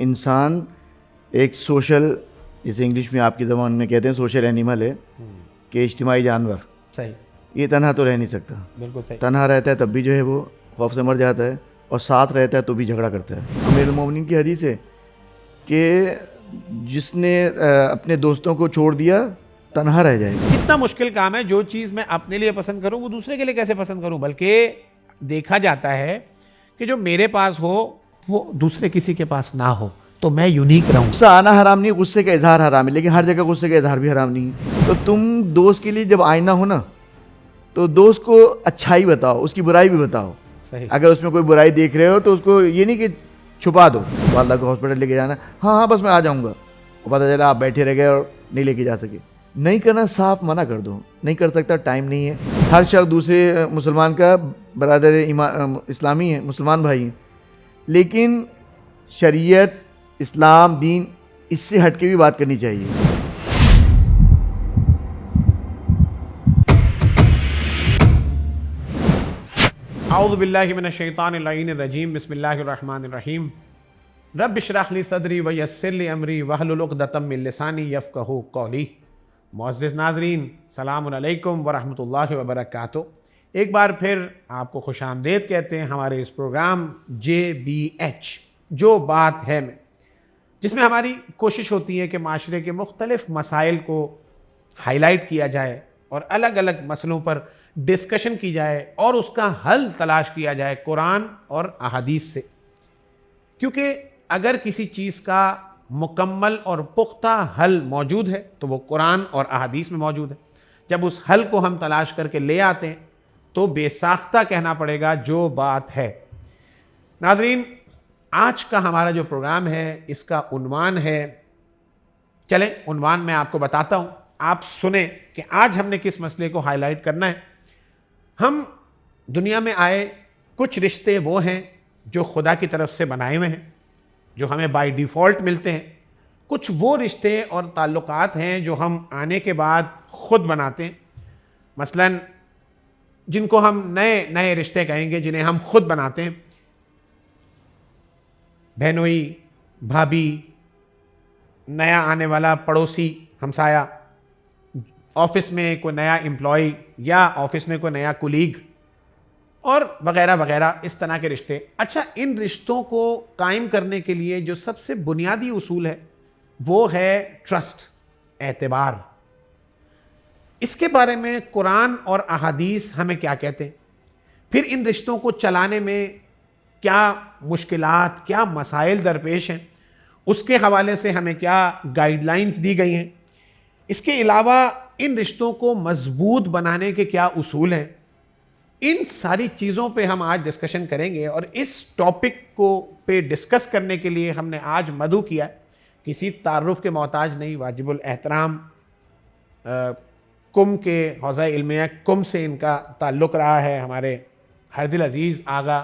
انسان ایک سوشل، جیسے انگلش میں آپ کی زبان میں کہتے ہیں سوشل اینیمل ہے کہ اجتماعی جانور. صحیح. یہ تنہا تو رہ نہیں سکتا. بالکل صحیح. تنہا رہتا ہے تب بھی جو ہے وہ خوف سے مر جاتا ہے، اور ساتھ رہتا ہے تو بھی جھگڑا کرتا ہے. امیر المومنین کی حدیث ہے کہ جس نے اپنے دوستوں کو چھوڑ دیا تنہا رہ جائے. کتنا مشکل کام ہے. جو چیز میں اپنے لیے پسند کروں وہ دوسرے کے لیے کیسے پسند کروں. بلکہ دیکھا جاتا ہے کہ جو میرے پاس ہو وہ دوسرے کسی کے پاس نہ ہو تو میں یونیک رہوں. غصہ آنا حرام نہیں، غصے کا اظہار حرام ہے، لیکن ہر جگہ غصے کا اظہار بھی حرام نہیں ہے. تو تم دوست کے لیے جب آئینہ ہو نا تو دوست کو اچھائی بتاؤ، اس کی برائی بھی بتاؤ. صحیح. اگر اس میں کوئی برائی دیکھ رہے ہو تو اس کو یہ نہیں کہ چھپا دو. والدہ کو ہاسپٹل لے کے جانا، ہاں بس میں آ جاؤں گا، اور پتہ چلا آپ بیٹھے رہ گئے اور نہیں لے کے جا سکے. نہیں کرنا صاف منع کر دو، نہیں کر سکتا ٹائم نہیں ہے. ہر شخص دوسرے مسلمان کا برادر اسلامی ہے، مسلمان بھائی ہیں، لیکن شریعت، اسلام، دین، اس سے ہٹ کے بھی بات کرنی چاہیے. اعوذ باللہ من الشیطان اللعین الرجیم. بسم اللہ الرحمن الرحیم. رب اشرح لی صدری ویسر لی امری واحلل عقدۃ من لسانی یفقہوا قولی. معزز ناظرین، السلام علیکم ورحمۃ اللہ وبرکاتہ. ایک بار پھر آپ کو خوش آمدید کہتے ہیں ہمارے اس پروگرام JBH جو بات ہے میں، جس میں ہماری کوشش ہوتی ہے کہ معاشرے کے مختلف مسائل کو ہائی لائٹ کیا جائے اور الگ الگ مسئلوں پر ڈسکشن کی جائے اور اس کا حل تلاش کیا جائے قرآن اور احادیث سے. کیونکہ اگر کسی چیز کا مکمل اور پختہ حل موجود ہے تو وہ قرآن اور احادیث میں موجود ہے. جب اس حل کو ہم تلاش کر کے لے آتے ہیں تو بے ساختہ کہنا پڑے گا جو بات ہے. ناظرین، آج کا ہمارا جو پروگرام ہے اس کا عنوان ہے، چلیں عنوان میں آپ کو بتاتا ہوں، آپ سنیں کہ آج ہم نے کس مسئلے کو ہائی لائٹ کرنا ہے. ہم دنیا میں آئے، کچھ رشتے وہ ہیں جو خدا کی طرف سے بنائے ہوئے ہیں، جو ہمیں بائی ڈیفالٹ ملتے ہیں. کچھ وہ رشتے اور تعلقات ہیں جو ہم آنے کے بعد خود بناتے ہیں، مثلا جن کو ہم نئے نئے رشتے کہیں گے، جنہیں ہم خود بناتے ہیں. بہنوئی، بھابھی، نیا آنے والا پڑوسی، ہمسایہ، آفس میں کوئی نیا امپلائی یا آفس میں کوئی نیا کولیگ اور وغیرہ وغیرہ، اس طرح کے رشتے. اچھا، ان رشتوں کو قائم کرنے کے لیے جو سب سے بنیادی اصول ہے وہ ہے ٹرسٹ، اعتبار. اس کے بارے میں قرآن اور احادیث ہمیں کیا کہتے ہیں، پھر ان رشتوں کو چلانے میں کیا مشکلات، کیا مسائل درپیش ہیں، اس کے حوالے سے ہمیں کیا گائیڈ لائنز دی گئی ہیں. اس کے علاوہ ان رشتوں کو مضبوط بنانے کے کیا اصول ہیں. ان ساری چیزوں پہ ہم آج ڈسکشن کریں گے، اور اس ٹاپک کو پہ ڈسکس کرنے کے لیے ہم نے آج مدعو کیا. کسی تعارف کے محتاج نہیں، واجب الاحترام کم کے حوزہ علمیہ کم سے ان کا تعلق رہا ہے. ہمارے ہر دل عزیز آغا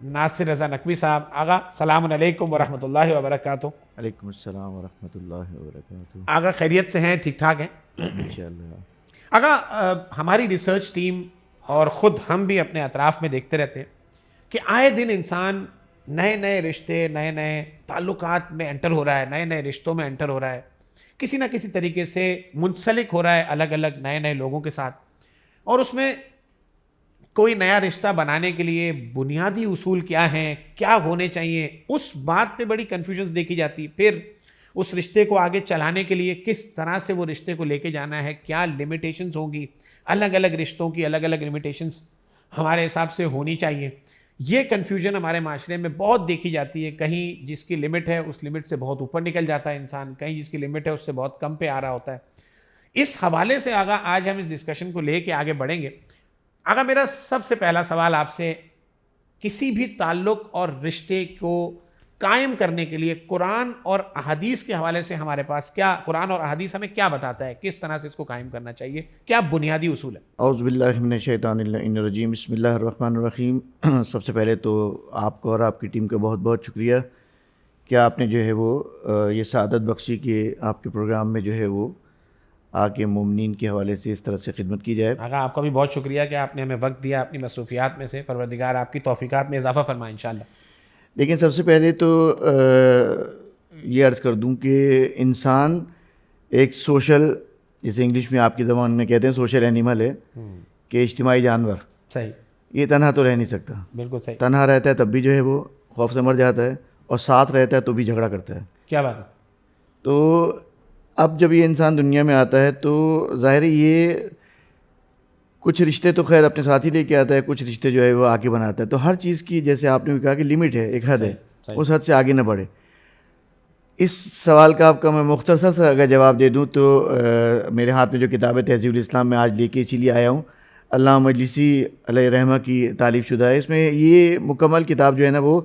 ناصر رضا نقوی صاحب. آغا السلام علیکم ورحمۃ اللہ وبرکاتہ. علیکم السلام ورحمۃ اللہ وبرکاتہ. آغا خیریت سے ہیں؟ ٹھیک ٹھاک ہیں انشاءاللہ. آغا، ہماری ریسرچ ٹیم اور خود ہم بھی اپنے اطراف میں دیکھتے رہتے ہیں کہ آئے دن انسان نئے نئے رشتے، نئے نئے تعلقات میں انٹر ہو رہا ہے، نئے نئے رشتوں میں انٹر ہو رہا ہے، کسی نہ کسی طریقے سے منسلک ہو رہا ہے الگ الگ نئے نئے لوگوں کے ساتھ. اور اس میں کوئی نیا رشتہ بنانے کے لیے بنیادی اصول کیا ہیں، کیا ہونے چاہیے، اس بات پہ بڑی کنفیوژنز دیکھی جاتی. پھر اس رشتے کو آگے چلانے کے لیے کس طرح سے وہ رشتے کو لے کے جانا ہے، کیا لمیٹیشنز ہوں گی، الگ الگ رشتوں کی الگ الگ لمیٹیشنز ہمارے حساب سے ہونی چاہیے. یہ کنفیوژن ہمارے معاشرے میں بہت دیکھی جاتی ہے. کہیں جس کی لمٹ ہے اس لمٹ سے بہت اوپر نکل جاتا ہے انسان، کہیں جس کی لمٹ ہے اس سے بہت کم پہ آ رہا ہوتا ہے. اس حوالے سے آگا آج ہم اس ڈسکشن کو لے کے آگے بڑھیں گے. آگا میرا سب سے پہلا سوال آپ سے، کسی بھی تعلق اور رشتے کو قائم کرنے کے لیے قرآن اور احادیث کے حوالے سے ہمارے پاس کیا، قرآن اور احادیث ہمیں کیا بتاتا ہے، کس طرح سے اس کو قائم کرنا چاہیے، کیا بنیادی اصول ہے؟ اعوذ باللہ من الشیطان اللعین الرجیم. بسم اللہ الرحمن الرحیم. سب سے پہلے تو آپ کو اور آپ کی ٹیم کا بہت بہت شکریہ کہ آپ نے جو ہے وہ یہ سعادت بخشی کہ آپ کے پروگرام میں جو ہے وہ آ کے مومنین کے حوالے سے اس طرح سے خدمت کی جائے. آقا آپ کا بھی بہت شکریہ کہ آپ نے ہمیں وقت دیا اپنی مصروفیات میں سے. پروردگار آپ کی توفیقات میں اضافہ فرمائے انشاءاللہ. لیکن سب سے پہلے تو یہ عرض کر دوں کہ انسان ایک سوشل، جیسے انگلش میں آپ کی زبان میں کہتے ہیں سوشل اینیمل ہے، کہ اجتماعی جانور. صحیح. یہ تنہا تو رہ نہیں سکتا. بالکل صحیح. تنہا رہتا ہے تب بھی جو ہے وہ خوف سے مر جاتا ہے، اور ساتھ رہتا ہے تو بھی جھگڑا کرتا ہے. کیا بات ہے. تو اب جب یہ انسان دنیا میں آتا ہے تو ظاہر ہے یہ کچھ رشتے تو خیر اپنے ساتھ ہی لے کے آتا ہے، کچھ رشتے جو ہے وہ آگے بناتا ہے. تو ہر چیز کی جیسے آپ نے بھی کہا کہ لمٹ ہے، ایک حد ہے، اس حد سے آگے نہ بڑھے. اس سوال کا آپ کا میں مختصر سا اگر جواب دے دوں تو میرے ہاتھ میں جو کتاب ہے تہذیب الاسلام میں آج لے کے اسی لیے آیا ہوں، علامہ مجلسی علیہ رحمہ کی تالیف شدہ ہے. اس میں یہ مکمل کتاب جو ہے نا وہ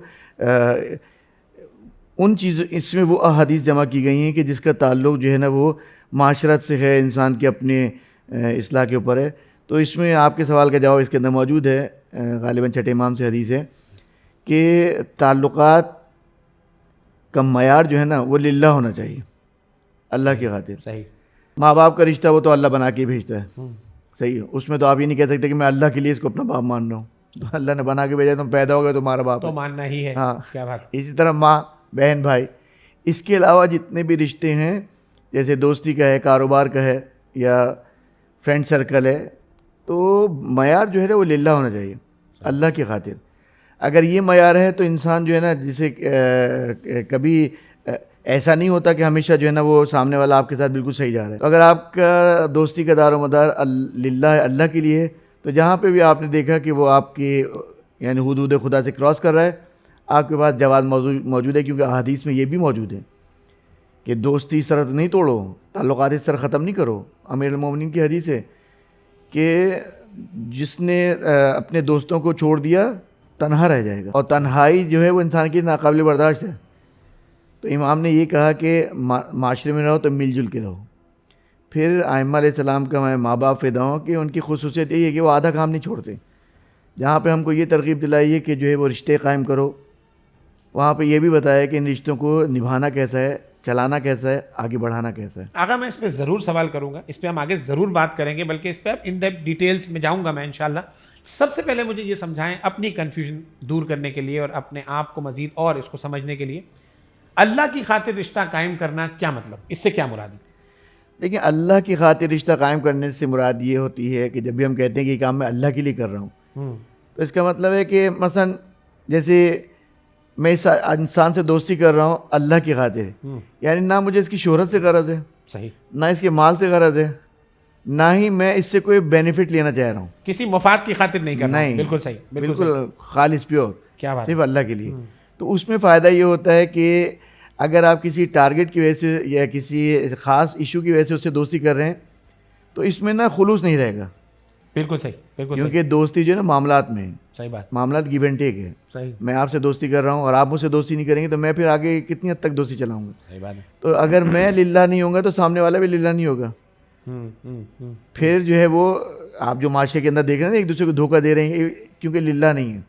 ان چیزوں، اس میں وہ احادیث جمع کی گئی ہیں کہ جس کا تعلق جو ہے نا وہ معاشرت سے ہے، انسان کے اپنے اصلاح کے اوپر ہے. تو اس میں آپ کے سوال کا جواب اس کے اندر موجود ہے، غالباً چھٹے امام سے حدیث ہے کہ تعلقات کا معیار جو ہے نا وہ للہ ہونا چاہیے، اللہ کی خاطر. صحیح. ماں باپ کا رشتہ وہ تو اللہ بنا کے بھیجتا ہے، صحیح ہے. اس میں تو آپ یہ نہیں کہہ سکتے کہ میں اللہ کے لیے اس کو اپنا باپ مان رہا ہوں. تو اللہ نے بنا کے بھیجا، تم پیدا ہو گئے تمہارا باپ تو ماننا ہی ہے. ہاں. کیا بات. اسی طرح ماں، بہن، بھائی. اس کے علاوہ جتنے بھی رشتے ہیں، جیسے دوستی کا ہے، کاروبار کا ہے، یا فرینڈ سرکل ہے، تو معیار جو ہے نا وہ للہ ہونا چاہیے، اللہ کی خاطر. اگر یہ معیار ہے تو انسان جو ہے نا، جسے کبھی ایسا نہیں ہوتا کہ ہمیشہ جو ہے نا وہ سامنے والا آپ کے ساتھ بالکل صحیح جا رہا ہے. تو اگر آپ کا دوستی کا دار و مدار للہ ہے، اللہ کے لیے ہے، تو جہاں پہ بھی آپ نے دیکھا کہ وہ آپ کی یعنی حدود خدا سے کراس کر رہا ہے، آپ کے پاس جواز موجود ہے. کیونکہ احادیث میں یہ بھی موجود ہے کہ دوستی اس طرح نہیں توڑو، تعلقات اس طرح ختم نہیں کرو. امیر المومنین کی حدیث ہے کہ جس نے اپنے دوستوں کو چھوڑ دیا تنہا رہ جائے گا، اور تنہائی جو ہے وہ انسان کی ناقابل برداشت ہے. تو امام نے یہ کہا کہ معاشرے میں رہو تو مل جل کے رہو. پھر ائمہ علیہ السلام کا میں ماں باپ فدا ہوں کہ ان کی خصوصیت یہی ہے کہ وہ آدھا کام نہیں چھوڑتے. جہاں پہ ہم کو یہ ترغیب دلائی ہے کہ جو ہے وہ رشتے قائم کرو، وہاں پہ یہ بھی بتایا کہ ان رشتوں کو نبھانا کیسا ہے، چلانا کیسا ہے، آگے بڑھانا کیسا ہے. آقا میں اس پہ ضرور سوال کروں گا، اس پہ ہم آگے ضرور بات کریں گے، بلکہ اس پہ اب ان ڈیپتھ ڈیٹیلز میں جاؤں گا میں انشاءاللہ. سب سے پہلے مجھے یہ سمجھائیں اپنی کنفیوژن دور کرنے کے لیے اور اپنے آپ کو مزید اور اس کو سمجھنے کے لیے، اللہ کی خاطر رشتہ قائم کرنا کیا مطلب، اس سے کیا مراد ہے؟ دیکھیں، اللہ کی خاطر رشتہ قائم کرنے سے مراد یہ ہوتی ہے کہ جب بھی ہم کہتے ہیں کہ یہ کام میں اللہ کے لیے کر رہا ہوں، تو اس کا مطلب ہے کہ مثلا جیسے میں اس انسان سے دوستی کر رہا ہوں اللہ کی خاطر، یعنی نہ مجھے اس کی شہرت سے غرض ہے، صحیح، نہ اس کے مال سے غرض ہے، نہ ہی میں اس سے کوئی بینیفٹ لینا چاہ رہا ہوں، کسی مفاد کی خاطر نہیں کرنا. نہیں، بالکل صحیح، بالکل خالص پیور، کیا بات. صرف اللہ کے لیے. تو اس میں فائدہ یہ ہوتا ہے کہ اگر آپ کسی ٹارگٹ کی وجہ سے یا کسی خاص ایشو کی وجہ سے اس سے دوستی کر رہے ہیں تو اس میں نا خلوص نہیں رہے گا. بالکل صحیح، بالکل کیونکہ دوستی جو ہے نا معاملات میں ہے، صحیح بات، معاملات گیو اینڈ ٹیک ہے. صحیح، میں آپ سے دوستی کر رہا ہوں اور آپ مجھ سے دوستی نہیں کریں گے تو میں پھر آگے کتنی حد تک دوستی چلاؤں گا. صحیح بات ہے. تو اگر میں للہ نہیں ہوں گا تو سامنے والا بھی للہ نہیں ہوگا. پھر جو ہے وہ آپ جو معاشرے کے اندر دیکھ رہے ہیں ایک دوسرے کو دھوکہ دے رہے ہیں کیونکہ للہ نہیں ہے.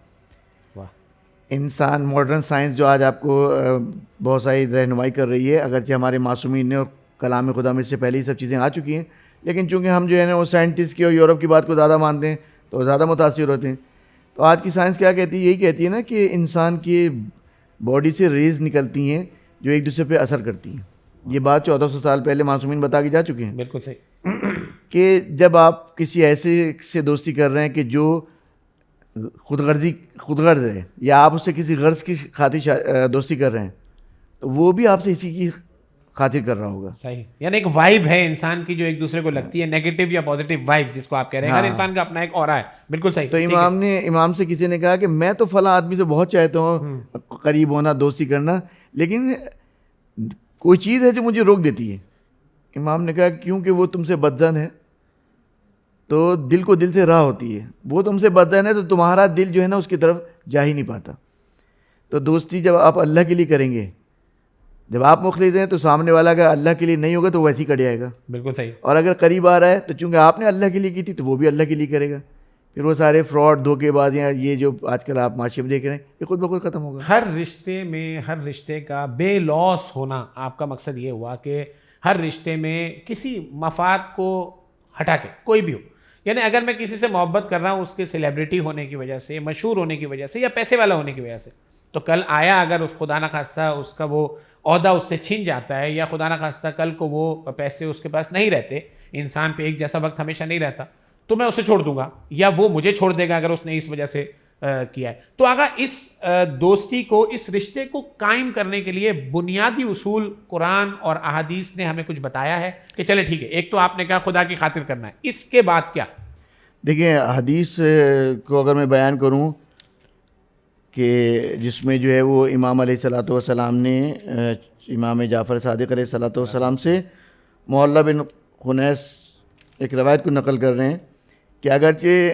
انسان ماڈرن سائنس جو آج آپ کو بہت ساری رہنمائی کر رہی ہے، اگرچہ ہمارے معصومین نے اور کلام خدا میں اس سے پہلے ہی سب چیزیں آ چکی ہیں، لیکن چونکہ ہم جو ہے نا وہ سائنٹسٹ کی اور یورپ کی بات کو زیادہ مانتے ہیں تو زیادہ متاثر ہوتے ہیں. تو آج کی سائنس کیا کہتی ہے؟ یہی کہتی ہے نا کہ انسان کی باڈی سے ریز نکلتی ہیں جو ایک دوسرے پہ اثر کرتی ہیں. یہ بات 1400 سال پہلے معصومین بتا کے جا چکے ہیں. بالکل صحیح. کہ جب آپ کسی ایسے سے دوستی کر رہے ہیں کہ جو خود غرض ہے، یا آپ اس سے کسی غرض کی خاطر دوستی کر رہے ہیں، تو وہ بھی آپ سے اسی کی خاطر کر رہا ہوگا. صحیح، یعنی ایک وائب ہے انسان کی جو ایک دوسرے کو لگتی ہے، نیگیٹو یا پازیٹیو وائب جس کو آپ کہہ رہے ہیں. ہر انسان کا اپنا ایک اورا ہے. بالکل صحیح. تو امام سے کسی نے کہا کہ میں تو فلاں آدمی سے بہت چاہتا ہوں قریب ہونا، دوستی کرنا، لیکن کوئی چیز ہے جو مجھے روک دیتی ہے. امام نے کہا کیونکہ وہ تم سے بدظن ہے تو دل کو دل سے راہ ہوتی ہے. وہ تم سے بدظن ہے تو تمہارا دل جو ہے نا اس کی طرف جا ہی نہیں پاتا. تو دوستی جب آپ اللہ کے لیے کریں گے، جب آپ مخلص ہیں تو سامنے والا اگر اللہ کے لیے نہیں ہوگا تو ویسے ہی کٹ جائے گا. بالکل صحیح. اور اگر قریب آ رہا ہے تو چونکہ آپ نے اللہ کے لیے کی تھی تو وہ بھی اللہ کے لیے کرے گا. پھر وہ سارے فراڈ، دھوکے بازیاں، یہ جو آج کل آپ معاشرے میں دیکھ رہے ہیں، یہ خود بخود ختم ہوگا. ہر رشتے میں، ہر رشتے کا بے لوس ہونا، آپ کا مقصد یہ ہوا کہ ہر رشتے میں کسی مفاد کو ہٹا کے کوئی بھی ہو، یعنی اگر میں کسی سے محبت کر رہا ہوں اس کے سیلیبریٹی ہونے کی وجہ سے، مشہور ہونے کی وجہ سے، یا پیسے والا ہونے کی وجہ سے، تو کل آیا اگر اس خدا نخواستہ اس کا وہ عہدہ اس سے چھن جاتا ہے، یا خدا نخواستہ کل کو وہ پیسے اس کے پاس نہیں رہتے، انسان پہ ایک جیسا وقت ہمیشہ نہیں رہتا، تو میں اسے چھوڑ دوں گا یا وہ مجھے چھوڑ دے گا اگر اس نے اس وجہ سے کیا ہے. تو آگا اس دوستی کو، اس رشتے کو قائم کرنے کے لیے بنیادی اصول قرآن اور احادیث نے ہمیں کچھ بتایا ہے کہ چلے ٹھیک ہے، ایک تو آپ نے کہا خدا کی خاطر کرنا ہے، اس کے بعد کیا؟ دیکھیں حدیث کو اگر میں بیان کروں کہ جس میں جو ہے وہ امام علیہ الصلوۃ والسلام نے امام جعفر صادق علیہ الصلوۃ والسلام سے معلّہ بن خنیس ایک روایت کو نقل کر رہے ہیں کہ اگرچہ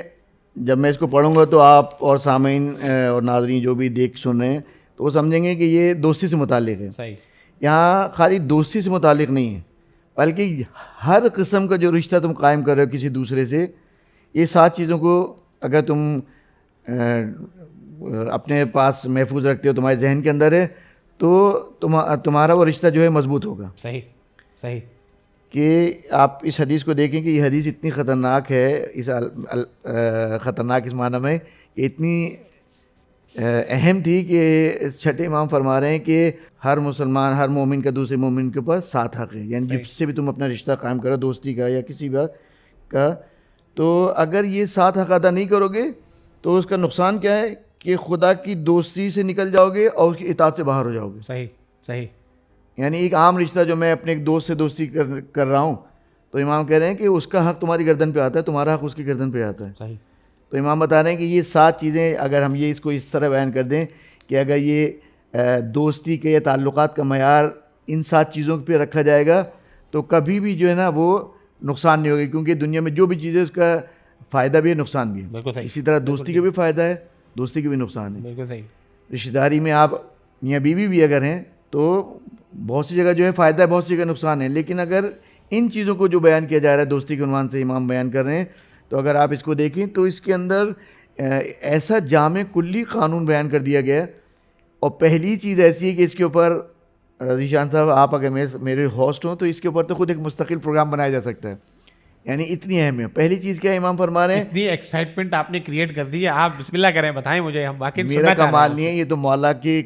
جب میں اس کو پڑھوں گا تو آپ اور سامعین اور ناظرین جو بھی دیکھ سن رہے ہیں تو وہ سمجھیں گے کہ یہ دوستی سے متعلق ہے. صحیح. یہاں خالی دوستی سے متعلق نہیں ہے، بلکہ ہر قسم کا جو رشتہ تم قائم کر رہے ہو کسی دوسرے سے، یہ 7 چیزوں کو اگر تم اپنے پاس محفوظ رکھتے ہو، تمہارے ذہن کے اندر ہے، تو تمہارا وہ رشتہ جو ہے مضبوط ہوگا. صحیح صحیح. کہ آپ اس حدیث کو دیکھیں کہ یہ حدیث اتنی خطرناک ہے، اس خطرناک اس معنی میں کہ اتنی اہم تھی کہ چھٹے امام فرما رہے ہیں کہ ہر مسلمان، ہر مومن کا دوسرے مومن کے اوپر 7 حق ہے. یعنی جس سے بھی تم اپنا رشتہ قائم کرو، دوستی کا یا کسی بھی کا، تو اگر یہ 7 حق ادا نہیں کرو گے تو اس کا نقصان کیا ہے کہ خدا کی دوستی سے نکل جاؤ گے اور اس کی اطاعت سے باہر ہو جاؤ گے. صحیح صحیح. یعنی ایک عام رشتہ جو میں اپنے ایک دوست سے دوستی کر رہا ہوں، تو امام کہہ رہے ہیں کہ اس کا حق تمہاری گردن پہ آتا ہے، تمہارا حق اس کی گردن پہ آتا ہے. صحیح. تو امام بتا رہے ہیں کہ یہ 7 چیزیں اگر ہم اس کو اس طرح بیان کر دیں کہ اگر یہ دوستی کے یا تعلقات کا معیار ان 7 چیزوں پہ رکھا جائے گا تو کبھی بھی جو ہے نا وہ نقصان نہیں ہوگی، کیونکہ دنیا میں جو بھی چیزیں اس کا فائدہ بھی ہے، نقصان بھی ہے. بالکل صحیح. اسی طرح دوستی کا بھی فائدہ ہے، دوستی کا بھی نقصان ہے. بالکل صحیح. رشتہ داری میں آپ میاں بیوی بھی اگر ہیں تو بہت سی جگہ جو ہے فائدہ ہے، بہت سی جگہ نقصان ہے. لیکن اگر ان چیزوں کو جو بیان کیا جا رہا ہے دوستی کے عنوان سے امام بیان کر رہے ہیں، تو اگر آپ اس کو دیکھیں تو اس کے اندر ایسا جامع کلی قانون بیان کر دیا گیا ہے. اور پہلی چیز ایسی ہے کہ اس کے اوپر ذیشان صاحب آپ اگر میرے ہوسٹ ہوں تو اس کے اوپر تو خود ایک مستقل پروگرام بنایا جا سکتا ہے، یعنی اتنی اہم ہے. پہلی چیز کیا ہے امام فرما رہے ہیں، اتنی ایکسائٹمنٹ آپ نے کریٹ کر دی ہے، آپ بسم اللہ کریں، بتائیں مجھے، ہم واقعی میرا کمال نہیں ہے، یہ تو مولا کے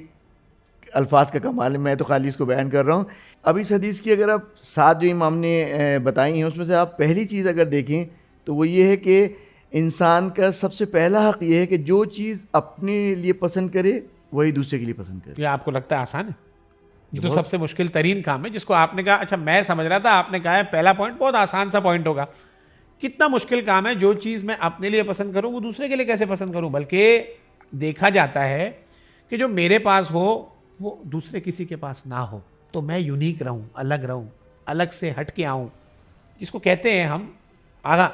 الفاظ کا کمال ہے، میں تو خالی اس کو بیان کر رہا ہوں. اب اس حدیث کی اگر آپ 7 جو امام نے بتائی ہیں اس میں سے آپ پہلی چیز اگر دیکھیں تو وہ یہ ہے کہ انسان کا سب سے پہلا حق یہ ہے کہ جو چیز اپنے لیے پسند کرے وہی دوسرے کے لیے پسند کرے. یہ آپ کو لگتا ہے آسان ہے؟ یہ تو سب سے مشکل ترین کام ہے جس کو آپ نے کہا. اچھا میں سمجھ رہا تھا آپ نے کہا ہے پہلا پوائنٹ بہت آسان سا پوائنٹ ہوگا. کتنا مشکل کام ہے، جو چیز میں اپنے لیے پسند کروں وہ دوسرے کے لیے کیسے پسند کروں. بلکہ دیکھا جاتا ہے کہ جو میرے پاس ہو وہ دوسرے کسی کے پاس نہ ہو، تو میں یونیک رہوں، الگ سے ہٹ کے آؤں، جس کو کہتے ہیں ہم آگا.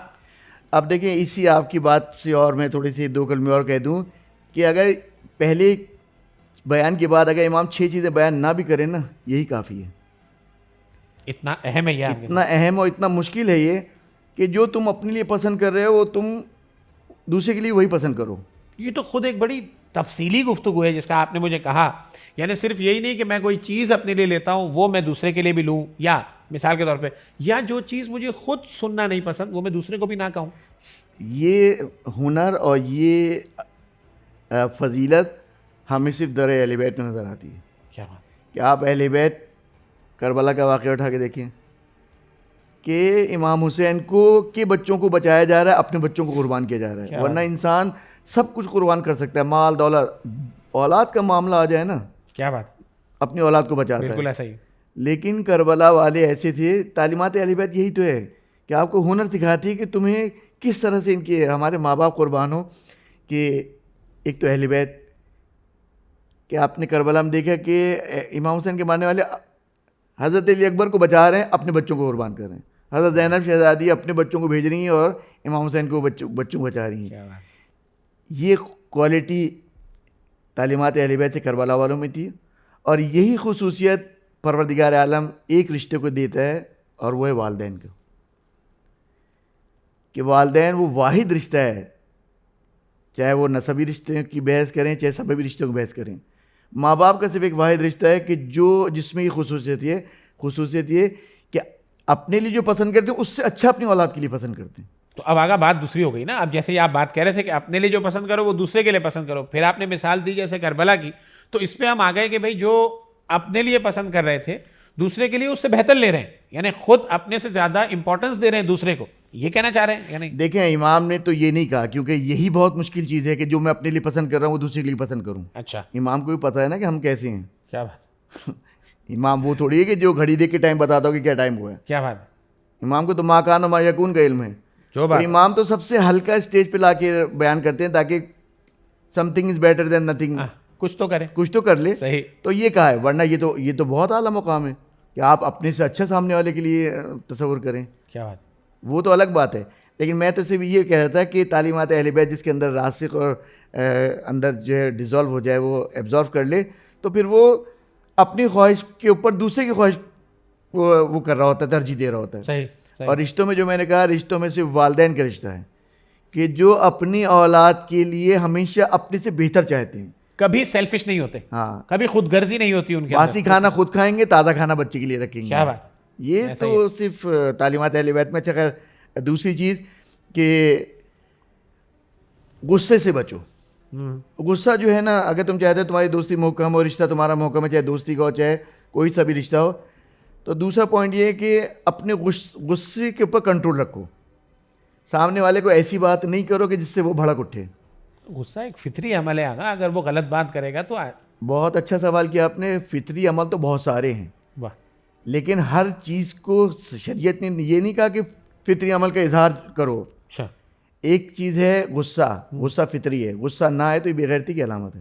اب دیکھیں اسی آپ کی بات سے اور میں تھوڑی سی 2 کلمے اور کہہ دوں کہ اگر پہلے بیان کے بعد اگر امام 6 چیزیں بیان نہ بھی کریں نا، یہی کافی ہے. اتنا اہم ہے یہ، اتنا اہم اور اتنا مشکل ہے یہ کہ جو تم اپنے لیے پسند کر رہے ہو وہ تم دوسرے کے لیے وہی پسند کرو. یہ تو خود ایک بڑی تفصیلی گفتگو ہے جس کا آپ نے مجھے کہا. یعنی صرف یہی نہیں کہ میں کوئی چیز اپنے لیے لیتا ہوں وہ میں دوسرے کے لیے بھی لوں، یا مثال کے طور پہ یا جو چیز مجھے خود سننا نہیں پسند وہ میں دوسرے کو بھی نہ کہوں. یہ ہنر اور یہ فضیلت ہمیں صرف در اہل بیت میں نظر آتی ہے. کیا بات کہ آپ اہل بیت کربلا کا واقعہ اٹھا کے دیکھیں کہ امام حسین کے بچوں کو بچایا جا رہا ہے، اپنے بچوں کو قربان کیا جا رہا ہے. ورنہ انسان سب کچھ قربان کر سکتا ہے، مال دولت، اولاد کا معاملہ آ جائے نا، کیا بات، اپنی اولاد کو بچاتا ہے. بالکل ایسا ہی. لیکن کربلا والے ایسے تھے. تعلیمات اہل بیت یہی تو ہے کہ آپ کو ہنر سکھاتی ہے کہ تمہیں کس طرح سے ان کے ہمارے ماں باپ قربان ہو. کہ ایک تو اہل بیت کہ آپ نے کربلا میں دیکھا کہ امام حسین کے ماننے والے حضرت علی اکبر کو بچا رہے ہیں، اپنے بچوں کو قربان کر رہے ہیں. حضرت زینب شہزادی اپنے بچوں کو بھیج رہی ہیں اور امام حسین کو بچوں کو بچا رہی ہیں. یہ کوالٹی تعلیمات اہل بیت سے کربلا والوں میں تھی. اور یہی خصوصیت پروردگار عالم ایک رشتے کو دیتا ہے اور وہ ہے والدین کا. کہ والدین وہ واحد رشتہ ہے، چاہے وہ نسبی رشتے کی بحث کریں چاہے سببی رشتوں کی بحث کریں. ماں باپ کا صرف ایک واحد رشتہ ہے کہ جس میں یہ خصوصیت یہ کہ اپنے لیے جو پسند کرتے ہیں اس سے اچھا اپنی اولاد کے لیے پسند کرتے ہیں. تو اب آگا بات دوسری ہو گئی نا. اب جیسے آپ بات کہہ رہے تھے کہ اپنے لیے جو پسند کرو وہ دوسرے کے لیے پسند کرو، پھر آپ نے مثال دی جیسے کربلا کی، تو اس پہ ہم آ گئے کہ بھائی جو اپنے لیے پسند کر رہے تھے دوسرے کے لیے اس سے بہتر لے رہے ہیں, یعنی خود اپنے سے زیادہ امپورٹنس دے رہے ہیں دوسرے کو, یہ کہنا چاہ رہے ہیں یعنی. دیکھیں امام نے تو یہ نہیں کہا, کیونکہ یہی بہت مشکل چیز ہے کہ جو میں اپنے لیے پسند کر رہا ہوں وہ دوسرے کے لیے پسند کروں. اچھا, امام کو بھی پتہ ہے نا کہ ہم کیسے ہیں. کیا بات, امام وہ تھوڑی ہے کہ جو گھڑی دیکھ کے ٹائم بتاتا ہو کہ کیا ٹائم ہوا ہے. کیا بات, امام کو تو ما کان و ما یکون کا علم ہے. جو تو بات, امام تو سب سے ہلکا اسٹیج پہ لا کے بیان کرتے ہیں تاکہ some thing is better than nothing, کچھ تو کریں. کچھ تو کر لے. صحیح, تو یہ کہا ہے, ورنہ یہ تو بہت اعلیٰ مقام ہے کہ آپ اپنے سے اچھا سامنے والے کے لیے تصور کریں. کیا بات, وہ تو الگ بات ہے. لیکن میں تو صرف یہ کہہ رہا تھا کہ تعلیمات اہل بیت جس کے اندر راسخ اور اندر جو ہے ڈیزالو ہو جائے, وہ ایبزارو کر لے, تو پھر وہ اپنی خواہش کے اوپر دوسرے کی خواہش وہ کر رہا ہوتا ہے, ترجیح دے رہا ہوتا ہے. صحیح. اور رشتوں میں جو میں نے کہا, رشتوں میں صرف والدین کا رشتہ ہے کہ جو اپنی اولاد کے لیے ہمیشہ اپنے سے بہتر چاہتے ہیں, کبھی سیلفش نہیں ہوتے, ہاں, کبھی خود غرضی نہیں ہوتی ان کے باسی کھانا خود کھائیں گے, تازہ کھانا بچے کے لیے رکھیں گے. کیا بات, یہ تو صرف تعلیمات اہل بیت میں. اچھا خیر, دوسری چیز کہ غصے سے بچو. غصہ جو ہے نا, اگر تم چاہتے ہو تمہاری دوستی محکم ہو, رشتہ تمہارا محکم ہے, چاہے دوستی کا ہو چاہے کوئی سا بھی رشتہ ہو, تو دوسرا پوائنٹ یہ ہے کہ اپنے غصے کے اوپر کنٹرول رکھو. سامنے والے کو ایسی بات نہیں کرو کہ جس سے وہ بھڑک اٹھے. غصہ ایک فطری عمل ہے آگا, اگر وہ غلط بات کرے گا تو بہت اچھا سوال کیا آپ نے. فطری عمل تو بہت سارے ہیں, واہ, لیکن ہر چیز کو شریعت نے یہ نہیں کہا کہ فطری عمل کا اظہار کرو. اچھا, ایک چیز ہے غصہ, غصہ فطری ہے, غصہ نہ آئے تو یہ بے غیرتی کی علامت ہے.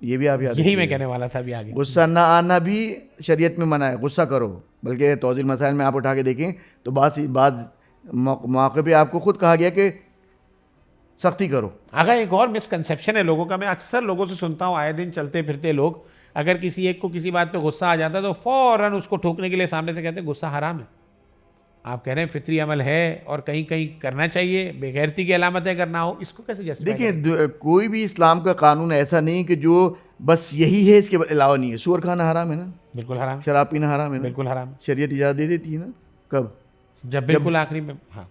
یہ بھی آپ یاد یہی میں کہنے والا تھا ابھی آگے. غصہ نہ آنا بھی شریعت میں منع ہے. غصہ کرو, بلکہ توضیح المسائل میں آپ اٹھا کے دیکھیں تو بعض موقع پہ آپ کو خود کہا گیا کہ سختی کرو. آگا ایک اور مسکنسیپشن ہے لوگوں کا, میں اکثر لوگوں سے سنتا ہوں, آئے دن چلتے پھرتے لوگ اگر کسی ایک کو کسی بات پہ غصہ آ جاتا ہے تو فوراً اس کو ٹھوکنے کے لیے سامنے سے کہتے ہیں غصہ حرام ہے. آپ کہہ رہے ہیں فطری عمل ہے اور کہیں کہیں کرنا چاہیے, بے غیرتی کی علامت ہے کرنا ہو, اس کو کیسے جسٹیفائی کریں؟ دیکھیں کوئی بھی اسلام کا قانون ایسا نہیں کہ جو بس یہی ہے, اس کے علاوہ نہیں ہے. سور کھانا حرام ہے نا, بالکل حرام, شراب پینا حرام ہے نا, بالکل حرام, شریعت اجازت دے دیتی ہے نا. کب؟ جب بالکل آخری میں. ہاں,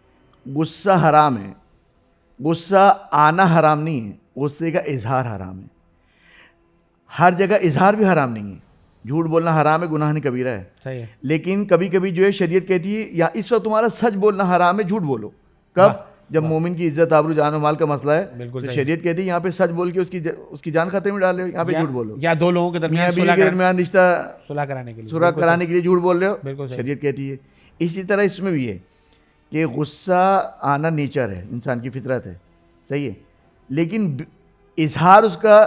غصہ حرام ہے, غصہ آنا حرام نہیں ہے, غصے کا اظہار حرام ہے. ہر جگہ اظہار بھی حرام نہیں ہے. جھوٹ بولنا حرام ہے, گناہ کبیرہ ہے. صحیح ہے, لیکن کبھی کبھی جو ہے شریعت کہتی ہے یا اس وقت تمہارا سچ بولنا حرام ہے, جھوٹ بولو. کب؟ جب مومن کی عزت آبرو جان و مال کا مسئلہ ہے, بالکل تو شریعت کہتی ہے یہاں پہ سچ بول کے اس کی جان خطرے میں ڈال رہے ہو, یہاں پہ جھوٹ بولو. یا دو لوگوں کے میاں درمیان بیوی کے درمیان رشتہ صلح کرانے کے لیے, صلح کرانے کے لیے جھوٹ بول رہے ہو, بالکل صحیح. شریعت کہتی ہے. اسی طرح اس میں بھی ہے کہ غصہ آنا نیچر ہے, انسان کی فطرت ہے, صحیح ہے, لیکن اظہار اس کا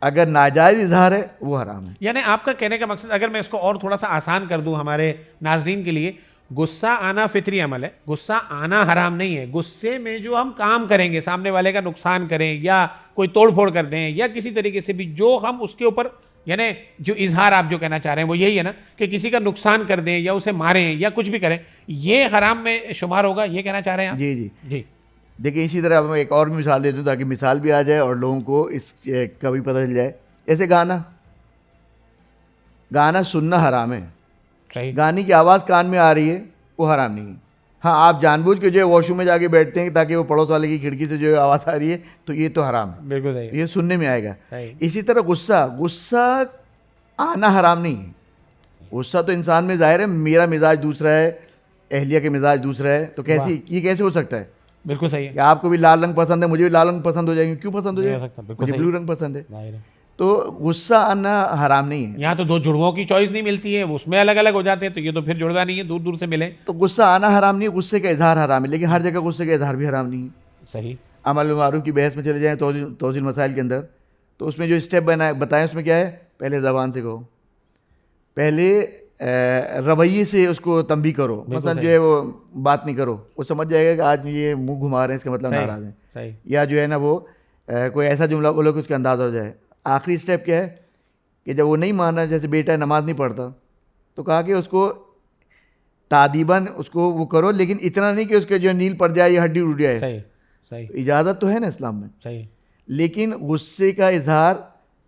اگر ناجائز اظہار ہے وہ حرام ہے. یعنی آپ کا کہنے کا مقصد, اگر میں اس کو اور تھوڑا سا آسان کر دوں ہمارے ناظرین کے لیے, غصہ آنا فطری عمل ہے, غصہ آنا حرام نہیں ہے. غصے میں جو ہم کام کریں گے, سامنے والے کا نقصان کریں یا کوئی توڑ پھوڑ کر دیں یا کسی طریقے سے بھی جو ہم اس کے اوپر, یعنی جو اظہار آپ جو کہنا چاہ رہے ہیں وہ یہی ہے نا کہ کسی کا نقصان کر دیں یا اسے ماریں یا کچھ بھی کریں, یہ حرام میں شمار ہوگا, یہ کہنا چاہ رہے ہیں آپ؟ جی جی جی. دیکھیں اسی طرح میں ایک اور مثال دے دوں تاکہ مثال بھی آ جائے اور لوگوں کو اس کا بھی پتہ چل جائے. جیسے گانا سننا حرام ہے. صحیح, گانے کی آواز کان میں آ رہی ہے وہ حرام نہیں ہے. ہاں, آپ جان بوجھ کے جو ہے واش روم میں جا کے بیٹھتے ہیں تاکہ وہ پڑوس والے کی کھڑکی سے جو ہے آواز آ رہی ہے, تو یہ تو حرام ہے, بالکل صحیح, یہ سننے میں آئے گا. صحیح. اسی طرح غصہ آنا حرام نہیں ہے. غصہ تو انسان میں ظاہر ہے, میرا مزاج دوسرا ہے, اہلیہ کے مزاج دوسرا ہے, تو یہ کیسے ہو سکتا ہے بالکل صحیح ہے کہ آپ کو بھی لال رنگ پسند ہے, مجھے بھی لال رنگ پسند ہو جائیں گے. کیوں پسند ہو نہیں جائے ہو سکتا, گا؟ بالکل مجھے صحیح, بلو رنگ پسند ہے. ظاہر ہے. تو غصہ آنا حرام نہیں ہے. یہاں تو دو جڑووں کی چوائس نہیں ملتی ہے, اس میں الگ الگ ہو جاتے ہیں, تو یہ تو پھر جڑوا نہیں ہے, دور دور سے ملے. تو غصہ آنا حرام نہیں, غصے کا اظہار حرام ہے, لیکن ہر جگہ غصے کا اظہار بھی حرام نہیں ہے. صحیح. عمل معروف کی بحث میں چلے جائیں توضیح المسائل کے اندر, تو اس میں جو اسٹیپ بتائیں اس میں کیا ہے, پہلے زبان سے کہو, پہلے رویے سے اس کو تنبیہ کرو. مثلا جو ہے وہ بات نہیں کرو, وہ سمجھ جائے گا کہ آج یہ منہ گھما رہے ہیں, اس کا مطلب ناراض ہیں. صحیح. یا جو ہے نا وہ کوئی ایسا جملہ بولو کہ اس کا اندازہ ہو جائے. آخری اسٹیپ کیا ہے کہ جب وہ نہیں مانا, جیسے بیٹا نماز نہیں پڑھتا, تو کہا کہ اس کو تادیباً اس کو وہ کرو, لیکن اتنا نہیں کہ اس کے جو نیل پڑ جائے یا ہڈی ٹوٹ جائے. صحیح. صحیح. اجازت تو ہے نا اسلام میں, صحیح. لیکن غصے کا اظہار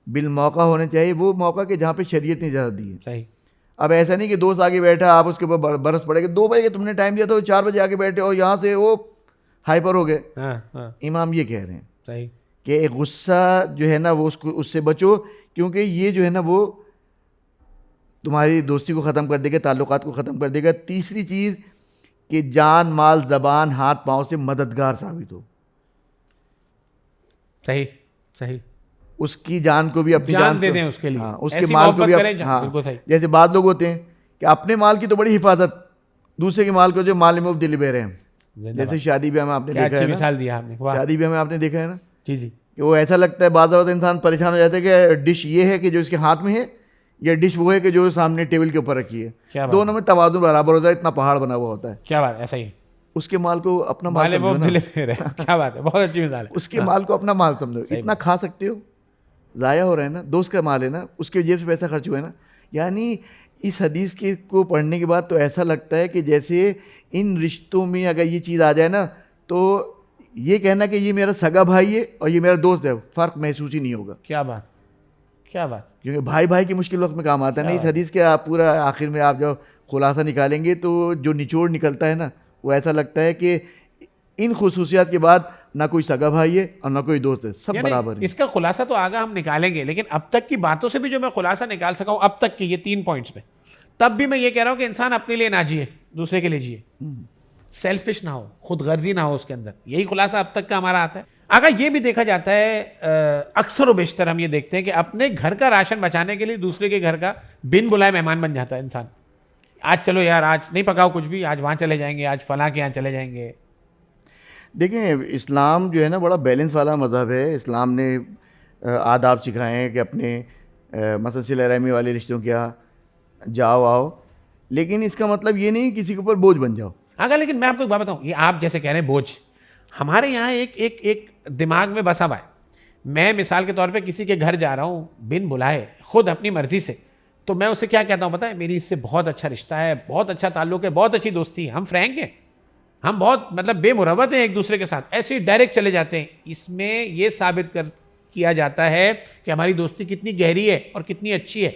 بالموقع ہونا چاہیے, وہ موقع کہ جہاں پہ شریعت نے اجازت دی ہے. صحیح. اب ایسا نہیں کہ دوست آگے بیٹھا, آپ اس کے اوپر برس پڑے گا, 2 بجے کے تم نے ٹائم دیا تو 4 بجے آگے بیٹھے اور یہاں سے وہ ہائپر ہو گئے. ہاں ہاں, امام یہ کہہ رہے ہیں صحیح. کہ غصہ جو ہے نا وہ اس سے بچو, کیونکہ یہ جو ہے نا وہ تمہاری دوستی کو ختم کر دے گا, تعلقات کو ختم کر دے گا. تیسری چیز کہ جان, مال, زبان, ہاتھ پاؤں سے مددگار ثابت ہو. صحیح صحیح. اس کی جان کو بھی اپنی جان دے دیں اس کے لیے, ہاں, اس کے ایسی مال کو بھی محبت کریں. ہاں, بالکل صحیح. جیسے بعض لوگ ہوتے ہیں کہ اپنے مال کی تو بڑی حفاظت, دوسرے کے مال کو جو مال مفت دلی بے رہے ہیں. جیسے شادی بیاہ میں آپ نے کیا دیکھا اچھی ہے نا, مثال دی آپ نے. شادی بیاہ میں آپ نے دیکھا ہے نا جی جی. کہ وہ ایسا لگتا ہے بعض اوقات انسان پریشان ہو جاتا ہے کہ ڈش یہ ہے کہ جو اس کے ہاتھ میں ہے, یا ڈش وہ ہے کہ جو سامنے ٹیبل کے اوپر رکھی ہے. دونوں میں توازن برابر ہوتا ہے, اتنا پہاڑ بنا ہوا ہوتا ہے. کیا بات ہے, ایسا ہی. اس کے مال کو اپنا مال سمجھو نا. کیا بات ہے, بہت اچھی مثال ہے. اس کے مال کو اپنا مال سمجھو. اتنا کھا سکتے ہو, ضائع ہو رہا ہے نا, دوست کا مال ہے نا, اس کے جیب سے پیسہ خرچ ہوا ہے نا. یعنی اس حدیث کے کو پڑھنے کے بعد تو ایسا لگتا ہے کہ جیسے ان رشتوں میں اگر یہ چیز آ جائے نا تو یہ کہنا کہ یہ میرا سگا بھائی ہے اور یہ میرا دوست ہے, فرق محسوس ہی نہیں ہوگا. کیا بات, کیا بات. کیونکہ بھائی بھائی کی مشکل وقت میں کام آتا ہے نا. اس حدیث کے آپ پورا آخر میں آپ جب خلاصہ نکالیں گے تو جو نچوڑ نکلتا ہے نا وہ ایسا لگتا ہے کہ ان خصوصیات کے بعد نہ کوئی سگا بھائی ہے اور نہ کوئی دوست ہے, سب برابر ہے. اس کا خلاصہ تو آگے ہم نکالیں گے, لیکن اب تک کی باتوں سے بھی جو میں خلاصہ نکال سکا ہوں اب تک کی یہ 3 پوائنٹس میں, تب بھی میں یہ کہہ رہا ہوں کہ انسان اپنے لیے نہ جیے, دوسرے کے لیے جیے, سیلفش نہ ہو, خود غرضی نہ ہو اس کے اندر. یہی خلاصہ اب تک کا ہمارا آتا ہے. اگر یہ بھی دیکھا جاتا ہے, اکثر و بیشتر ہم یہ دیکھتے ہیں کہ اپنے گھر کا راشن بچانے کے لیے دوسرے کے گھر کا بن بلائے مہمان بن جاتا ہے انسان. آج چلو یار, آج نہیں پکاؤ کچھ بھی, آج وہاں چلے جائیں گے, آج فلاں کے یہاں چلے جائیں گے. دیکھیں اسلام جو ہے نا بڑا بیلنس والا مذہب ہے. اسلام نے آداب سکھائے ہیں کہ اپنے مثلا صلہ رحمی والے رشتوں کے یہاں جاؤ آؤ, لیکن اس کا مطلب یہ نہیں کسی کے اوپر بوجھ بن جاؤ. اگر لیکن میں آپ کو ایک بات بتاؤں, یہ آپ جیسے کہہ رہے ہیں بوجھ, ہمارے یہاں ایک دماغ میں بسا ہوا ہے. میں مثال کے طور پہ کسی کے گھر جا رہا ہوں بن بلائے, خود اپنی مرضی سے, تو میں اسے کیا کہتا ہوں پتہ ہے, میری اس سے بہت اچھا رشتہ ہے, بہت اچھا تعلق ہے, بہت اچھی دوستی ہے, ہم فرینک ہیں, ہم بہت مطلب بے مروت ہیں ایک دوسرے کے ساتھ, ایسے ہی ڈائریکٹ چلے جاتے ہیں. اس میں یہ ثابت کیا جاتا ہے کہ ہماری دوستی کتنی گہری ہے اور کتنی اچھی ہے.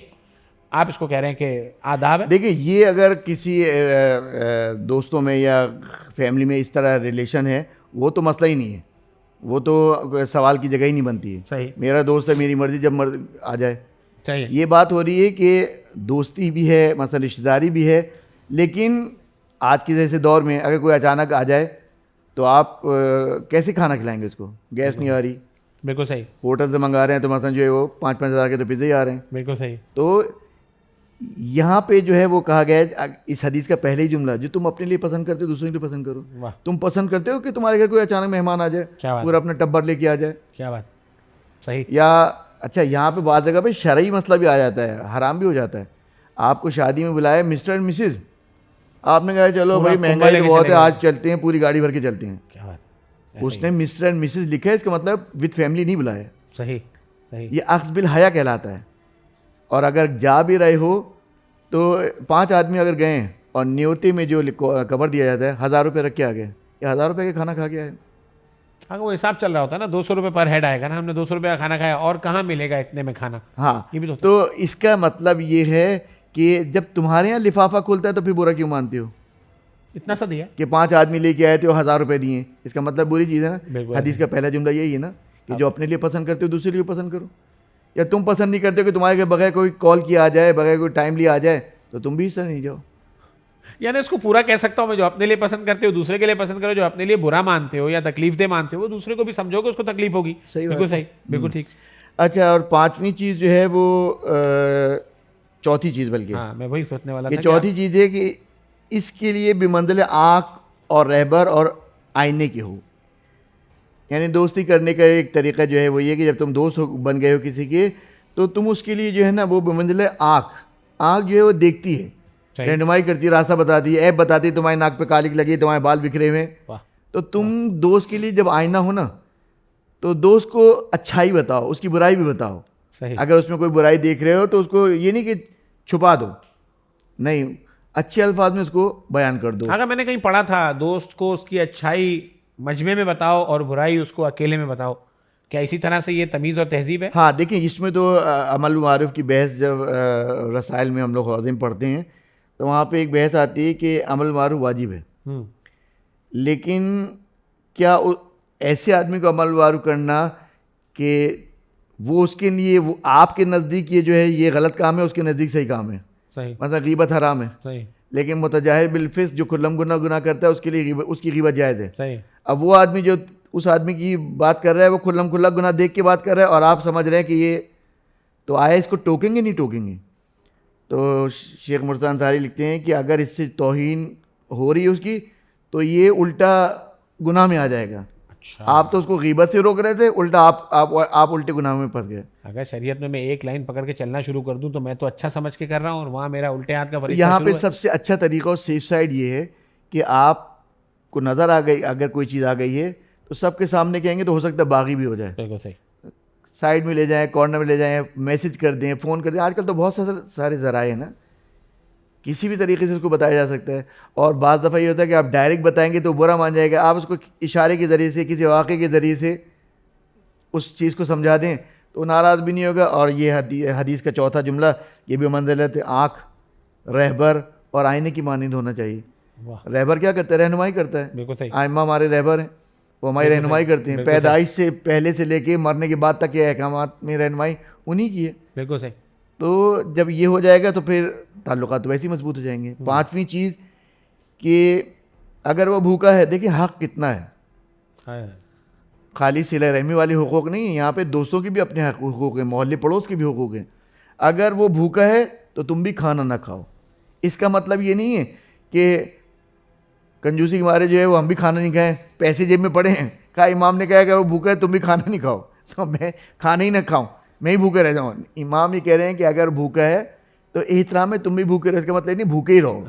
آپ اس کو کہہ رہے ہیں کہ آداب ہے. دیکھیں یہ اگر کسی دوستوں میں یا فیملی میں اس طرح ریلیشن ہے وہ تو مسئلہ ہی نہیں ہے, وہ تو سوال کی جگہ ہی نہیں بنتی ہے. صحیح. میرا دوست ہے, میری مرضی جب آ جائے. صحیح. یہ بات ہو رہی ہے کہ دوستی بھی ہے, مثلا رشتہ داری بھی ہے, لیکن آج کے جیسے دور میں اگر کوئی اچانک آ جائے تو آپ کیسے کھانا کھلائیں گے اس کو؟ گیس نہیں آ رہی, بالکل صحیح, ہوٹل سے منگا رہے ہیں تو مثلا جو ہے وہ 5-5 ہزار کے تو پیزے ہی آ رہے ہیں. بالکل صحیح. تو یہاں پہ جو ہے وہ کہا گیا ہے اس حدیث کا پہلے ہی جملہ, جو تم اپنے لیے پسند کرتے ہو دوسرے کے لیے پسند کرو. تم پسند کرتے ہو کہ تمہارے گھر کوئی اچانک مہمان آ جائے, پورا اپنا ٹبر لے کے آ جائے. کیا بات. صحیح. یا اچھا یہاں پہ بعض جگہ پہ شرعی مسئلہ بھی آ جاتا ہے, حرام بھی ہو جاتا ہے. آپ کو شادی میں بلائے مسٹر اینڈ مسز, آپ نے کہا چلو بھائی مہنگائی تو بہت ہے, آج چلتے ہیں, پوری گاڑی بھر کے چلتے ہیں. کیا بات. اس نے مسٹر اینڈ مسز لکھا ہے, اس کا مطلب وتھ فیملی نہیں بلایا. صحیح صحیح. یہ اخذ بالحیا کہلاتا ہے. اور اگر جا بھی رہے ہو تو 5 آدمی اگر گئے ہیں اور نیوتے میں جو کور دیا جاتا ہے 1000 روپے رکھ کے آ گئے, یہ 1000 روپے کا کھانا کھا کے آئے. اگر وہ حساب چل رہا ہوتا ہے نا, 200 روپے پر ہیڈ آئے گا نا, ہم نے 200 روپے کا کھانا کھایا, اور کہاں ملے گا اتنے میں کھانا. ہاں, یہ بھی تو اس کا مطلب یہ ہے کہ جب تمہارے یہاں لفافہ کھلتا ہے تو پھر برا کیوں مانتے ہو؟ اتنا سا دیا کہ 5 آدمی لے کے آئے تھے اور 1000 روپے دیے, اس کا مطلب بری چیز ہے نا. بالکل. حدیث کا پہلا جملہ یہی ہے نا کہ جو اپنے لیے پسند کرتے ہو دوسرے لیے پسند کرو. یا تم پسند نہیں کرتے کہ تمہارے کے بغیر کوئی کال کیا آ جائے, بغیر کوئی ٹائملی آ جائے, تو تم بھی اس طرح نہیں جاؤ. یعنی اس کو پورا کہہ سکتا ہوں میں, جو اپنے لیے پسند کرتے ہو دوسرے کے لیے پسند کرو, جو اپنے لیے برا مانتے ہو یا تکلیف دہ مانتے ہو وہ دوسرے کو بھی سمجھو کہ اس کو تکلیف ہوگی. بالکل صحیح, بالکل ٹھیک. اچھا, اور 5ویں چیز جو ہے وہ چوتھی چیز, بلکہ ہاں میں وہی سوچنے والا کہ تھا, چوتھی چیز ہے کہ اس کے لیے بمنزل آنکھ اور رہبر اور آئینے کے ہو. یعنی دوستی کرنے کا ایک طریقہ جو ہے وہ یہ کہ جب تم دوست بن گئے ہو کسی کے, تو تم اس کے لیے جو ہے نا وہ بمنزل آنکھ جو ہے وہ دیکھتی ہے, رہنمائی کرتی ہے, راستہ بتاتی ہے, ایپ بتاتی ہے, تمہاری ناک پہ کالک لگی, تمہارے بال بکھرے ہوئے. تو تم دوست کے لیے جب آئینہ ہو نا تو دوست کو اچھائی بتاؤ, اس کی برائی بھی بتاؤ. اگر اس میں کوئی برائی دیکھ رہے ہو تو اس کو یہ نہیں کہ چھپا دو, نہیں, اچھے الفاظ میں اس کو بیان کر دو. اگر میں نے کہیں پڑھا تھا دوست کو اس کی اچھائی مجمع میں بتاؤ اور برائی اس کو اکیلے میں بتاؤ, کیا اسی طرح سے یہ تمیز اور تہذیب ہے؟ ہاں دیکھیں, اس میں تو عمل معروف کی بحث جب رسائل میں ہم لوگ خوازم پڑھتے ہیں تو وہاں پہ ایک بحث آتی ہے کہ عمل معروف واجب ہے, لیکن کیا ایسے آدمی کو عمل معروف کرنا کہ وہ اس کے لیے وہ آپ کے نزدیک یہ جو ہے یہ غلط کام ہے, اس کے نزدیک صحیح کام ہے. صحیح مثلا غیبت حرام ہے, صحیح لیکن متجاہر بالفسق جو کھلم گناہ کرتا ہے اس کے لیے اس کی غیبت جائز ہے. صحیح. اب وہ آدمی جو اس آدمی کی بات کر رہا ہے وہ کھلم کھلا گناہ دیکھ کے بات کر رہا ہے, اور آپ سمجھ رہے ہیں کہ یہ تو آیا اس کو ٹوکیں گے نہیں ٹوکیں گے. تو شیخ مرتضیٰ انصاری لکھتے ہیں کہ اگر اس سے توہین ہو رہی ہے اس کی تو یہ الٹا گناہ میں آ جائے گا. اچھا, آپ تو اس کو غیبت سے روک رہے تھے, الٹا آپ الٹے گناہ میں پھنس گئے. اگر شریعت میں ایک لائن پکڑ کے چلنا شروع کر دوں تو میں تو اچھا سمجھ کے کر رہا ہوں, اور وہاں میرا الٹے ہاتھ کا تو فرشتہ یہاں شروع پہ ہے. سب سے اچھا طریقہ اور سیف سائڈ یہ ہے کہ آپ کو نظر آ گئی, اگر کوئی چیز آ گئی ہے تو سب کے سامنے کہیں گے تو ہو سکتا ہے باغی بھی ہو جائے. بالکل صحیح. سائڈ میں لے جائیں, کارنر میں لے جائیں, میسج کر دیں, فون کر دیں. آج کل تو بہت سارے ذرائع ہیں نا, کسی بھی طریقے سے اس کو بتایا جا سکتا ہے. اور بعض دفعہ یہ ہوتا ہے کہ آپ ڈائریکٹ بتائیں گے تو برا مان جائے گا, آپ اس کو اشارے کے ذریعے سے, کسی واقعے کے ذریعے سے اس چیز کو سمجھا دیں تو ناراض بھی نہیں ہوگا. اور یہ حدیث کا چوتھا جملہ یہ بھی منزلت آنکھ, رہبر اور آئینے کی مانند ہونا چاہیے. واہ, رہبر کیا کرتا ہے؟ رہنمائی کرتا ہے. بالکل صحیح. ائمہ ہمارے رہبر ہیں, وہ ہماری رہنمائی کرتے ہیں. پیدائش سے پہلے سے لے کے مرنے کے بعد تک یہ احکامات میں رہنمائی انہی کی ہے. بالکل صحیح. تو جب یہ ہو جائے گا تو پھر تعلقات ویسے ہی مضبوط ہو جائیں گے. پانچویں چیز کہ اگر وہ بھوکا ہے, دیکھیں حق کتنا ہے, خالی صلہ رحمی والی حقوق نہیں ہیں, یہاں پہ دوستوں کی بھی اپنے حقوق ہیں, محلے پڑوس کے بھی حقوق ہیں. اگر وہ بھوکا ہے تو تم بھی کھانا نہ کھاؤ. اس کا مطلب یہ نہیں ہے کہ کنجوسی کے مارے جو ہے وہ ہم بھی کھانا نہیں کھائیں, پیسے جیب میں پڑے ہیں. کہا امام نے کہا کہ وہ بھوکا ہے تم بھی کھانا نہیں کھاؤ, تو میں کھانا ہی نہ کھاؤں, میں ہی بھوکے رہ جاؤں. امام یہ کہہ رہے ہیں کہ اگر بھوکا ہے تو احترام ہے تم بھی بھوکے رہو. اس کا مطلب نہیں بھوکے ہی رہو,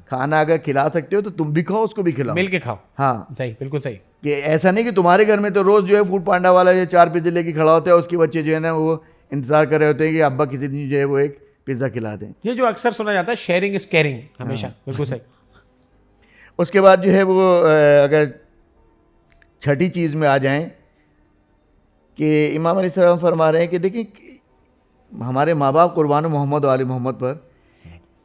کھانا اگر کھلا سکتے ہو تو تم بھی کھاؤ, اس کو بھی کھلاؤ, مل کے کھاؤ. ہاں صحیح, بالکل صحیح. کہ ایسا نہیں کہ تمہارے گھر میں تو روز جو ہے فوڈ پانڈا والا جو 4 پیزے لے کے کھڑا ہوتا ہے, اس کے بچے جو ہے نا وہ انتظار کر رہے ہوتے ہیں کہ ابا کسی دن جو ہے وہ ایک پیزا کھلا دیں. یہ جو اکثر سنا جاتا ہے شیئرنگ از کیئرنگ, ہمیشہ. بالکل صحیح. اس کے بعد جو ہے وہ اگر چھٹی چیز میں آ جائیں کہ امام علیہ السلام فرما رہے ہیں کہ دیکھیں ہمارے ماں باپ قربان محمد و آل محمد پر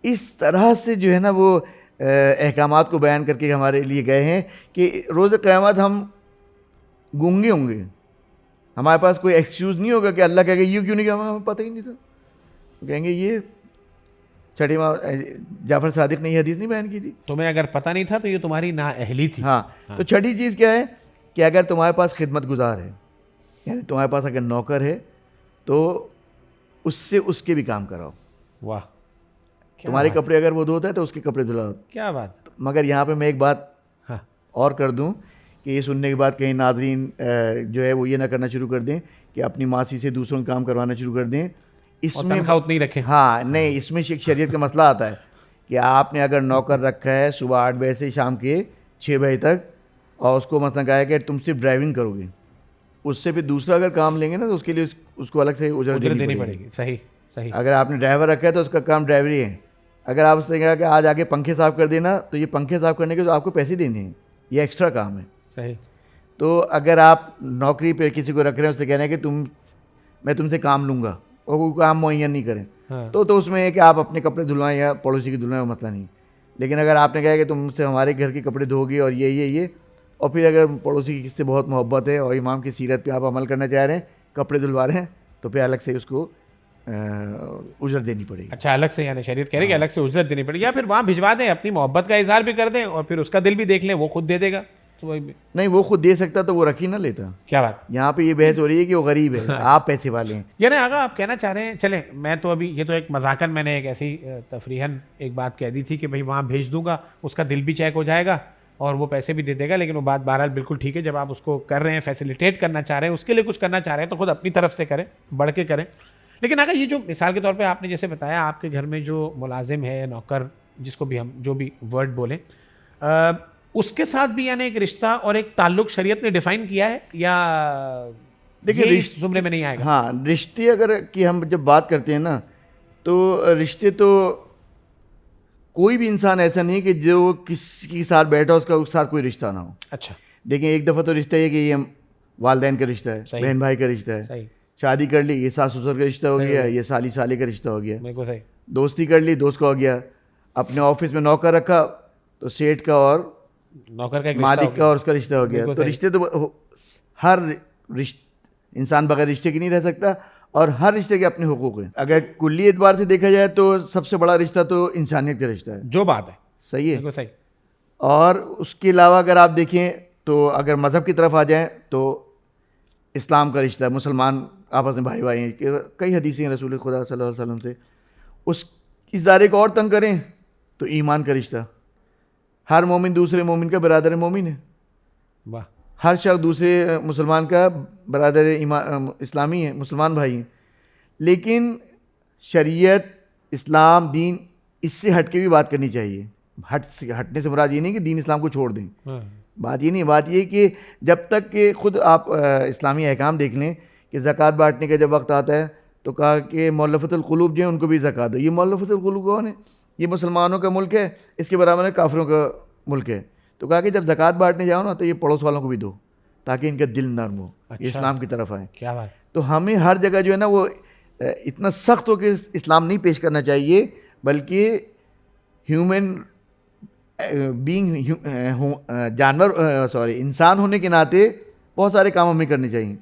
اس طرح سے جو ہے نا وہ احکامات کو بیان کر کے ہمارے لیے گئے ہیں کہ روز قیامت ہم گونگے ہوں گے. ہمارے پاس کوئی ایکسکیوز نہیں ہوگا کہ اللہ کہے گا یہ کیوں نہیں کہا, ہمیں پتہ ہی نہیں تھا. کہیں گے یہ چھٹی ماں جعفر صادق نے یہ حدیث نہیں بیان کی تھی, تمہیں اگر پتہ نہیں تھا تو یہ تمہاری نااہلی تھی. ہاں, تو چھٹی چیز کیا ہے کہ اگر تمہارے پاس خدمت گزار ہے, یعنی تمہارے پاس اگر نوکر ہے تو اس سے اس کے بھی کام کراؤ. واہ, تمہارے کپڑے اگر وہ دھوتا ہے تو اس کے کپڑے دھلاؤ. کیا بات. مگر یہاں پہ میں ایک بات ہاں اور کر دوں کہ یہ سننے کے بعد کہیں ناظرین جو ہے وہ یہ نہ کرنا شروع کر دیں کہ اپنی ماسی سے دوسروں کا کام کروانا شروع کر دیں. اس میں تنخواہ اتنی رکھیں. ہاں نہیں, اس میں شریعت کا مسئلہ آتا ہے کہ آپ نے اگر نوکر رکھا ہے صبح 8 بجے سے شام کے 6 بجے تک, اور اس کو مثلا کہا ہے کہ تم صرف ڈرائیونگ کرو گے, اس سے پھر دوسرا اگر کام لیں گے نا تو اس کے لیے اس کو الگ سے اجرت دینی پڑے گی. صحیح صحیح. اگر آپ نے ڈرائیور رکھا ہے تو اس کا کام ڈرائیوری ہے. اگر آپ اس نے کہا کہ آج آگے پنکھے صاف کر دینا تو یہ پنکھے صاف کرنے کے تو آپ کو پیسے دینے ہیں, یہ ایکسٹرا کام ہے. صحیح. تو اگر آپ نوکری پہ کسی کو رکھ رہے ہیں, اس سے کہنا ہے کہ میں تم سے کام لوں گا اور کوئی کام معین نہیں کریں, تو اس میں ہے کہ آپ اپنے کپڑے دھلوائیں یا پڑوسی کی دھلوائیں, وہ مسئلہ نہیں. لیکن اگر آپ نے کہا کہ تم سے ہمارے گھر کے کپڑے دھو گے اور یہ اور پھر اگر پڑوسی کی سے بہت محبت ہے اور امام کی سیرت پہ آپ عمل کرنا چاہ رہے ہیں, کپڑے دھلوا رہے ہیں, تو پھر الگ سے اس کو اجرت دینی پڑے گی. اچھا, الگ سے, یعنی شریعت کہہ رہی ہے کہ الگ سے اجرت دینی پڑے گی, یا پھر وہاں بھجوا دیں, اپنی محبت کا اظہار بھی کر دیں اور پھر اس کا دل بھی دیکھ لیں, وہ خود دے دے گا. تو نہیں, وہ خود دے سکتا تو وہ رکھ ہی نہ لیتا. کیا بات. یہاں پہ یہ بحث ہو رہی ہے کہ وہ غریب ہے, آپ پیسے والے ہیں. یعنی آگا آپ کہنا چاہ رہے ہیں, چلیں میں تو ابھی یہ تو ایک مذاقاً میں نے ایک ایسی تفریحاً ایک بات کہہ دی تھی کہ بھائی وہاں بھیج دوں گا, اس کا دل بھی چیک ہو جائے گا اور وہ پیسے بھی دے دے گا, لیکن وہ بات بہرحال بالکل ٹھیک ہے. جب آپ اس کو کر رہے ہیں, فیسیلیٹیٹ کرنا چاہ رہے ہیں, اس کے لیے کچھ کرنا چاہ رہے ہیں, تو خود اپنی طرف سے کریں, بڑھ کے کریں. لیکن اگر یہ جو مثال کے طور پہ آپ نے جیسے بتایا, آپ کے گھر میں جو ملازم ہے, نوکر, جس کو بھی ہم جو بھی ورڈ بولیں, اس کے ساتھ بھی یعنی ایک رشتہ اور ایک تعلق شریعت نے ڈیفائن کیا ہے, یا دیکھیں اس زمرے میں نہیں آئے گا؟ ہاں, رشتے اگر کہ ہم جب بات کرتے ہیں نا, تو رشتے تو کوئی بھی انسان ایسا نہیں کہ جو کسی کے ساتھ بیٹھا اس کا اس ساتھ کوئی رشتہ نہ ہو. اچھا, دیکھیں ایک دفعہ تو رشتہ یہ کہ یہ والدین کا رشتہ ہے, بہن بھائی کا رشتہ ہے, صحیح. شادی کر لی, یہ ساس سسر کا رشتہ ہو گیا, یہ سالی سالے کا رشتہ ہو گیا. بالکل صحیح. دوستی کر لی, دوست کا ہو گیا. اپنے آفس میں نوکر رکھا تو سیٹ کا اور نوکر کا, مالک کا اور اس کا رشتہ ہو گیا. تو رشتے تو ہر انسان بغیر رشتے کی نہیں رہ سکتا, اور ہر رشتے کے اپنے حقوق ہیں. اگر کلی اعتبار سے دیکھا جائے تو سب سے بڑا رشتہ تو انسانیت کا رشتہ ہے. جو بات ہے صحیح ہے. بالکل صحیح. اور اس کے علاوہ اگر آپ دیکھیں تو اگر مذہب کی طرف آ جائیں تو اسلام کا رشتہ ہے. مسلمان آپس میں بھائی بھائی ہیں. کئی حدیثیں ہیں رسول خدا صلی اللہ علیہ وسلم سے. اس دائرے کو اور تنگ کریں تو ایمان کا رشتہ. ہر مومن دوسرے مومن کا برادر مومن ہے. واہ. ہر شخص دوسرے مسلمان کا برادر اسلامی ہے, مسلمان بھائی ہیں. لیکن شریعت, اسلام, دین اس سے ہٹ کے بھی بات کرنی چاہیے. ہٹنے سے مراد یہ نہیں کہ دین اسلام کو چھوڑ دیں, بات یہ نہیں. بات یہ کہ جب تک کہ خود آپ اسلامی احکام دیکھ لیں کہ زکوٰۃ بانٹنے کا جب وقت آتا ہے تو کہا کہ مؤلفۃ القلوب جو ہیں ان کو بھی زکوٰۃ دو. یہ مؤلفۃ القلوب کون ہے؟ یہ مسلمانوں کا ملک ہے, اس کے برابر ہے کافروں کا ملک ہے. تو کہا کہ جب زکوٰۃ بانٹنے جاؤ نا تو یہ پڑوس والوں کو بھی دو تاکہ ان کا دل نرم ہو, یہ اسلام کی طرف آئے. کیا بات. تو ہمیں ہر جگہ جو ہے نا وہ اتنا سخت ہو کہ اسلام نہیں پیش کرنا چاہیے, بلکہ ہیومن بینگ انسان ہونے کے ناطے بہت سارے کام ہمیں کرنے چاہیے.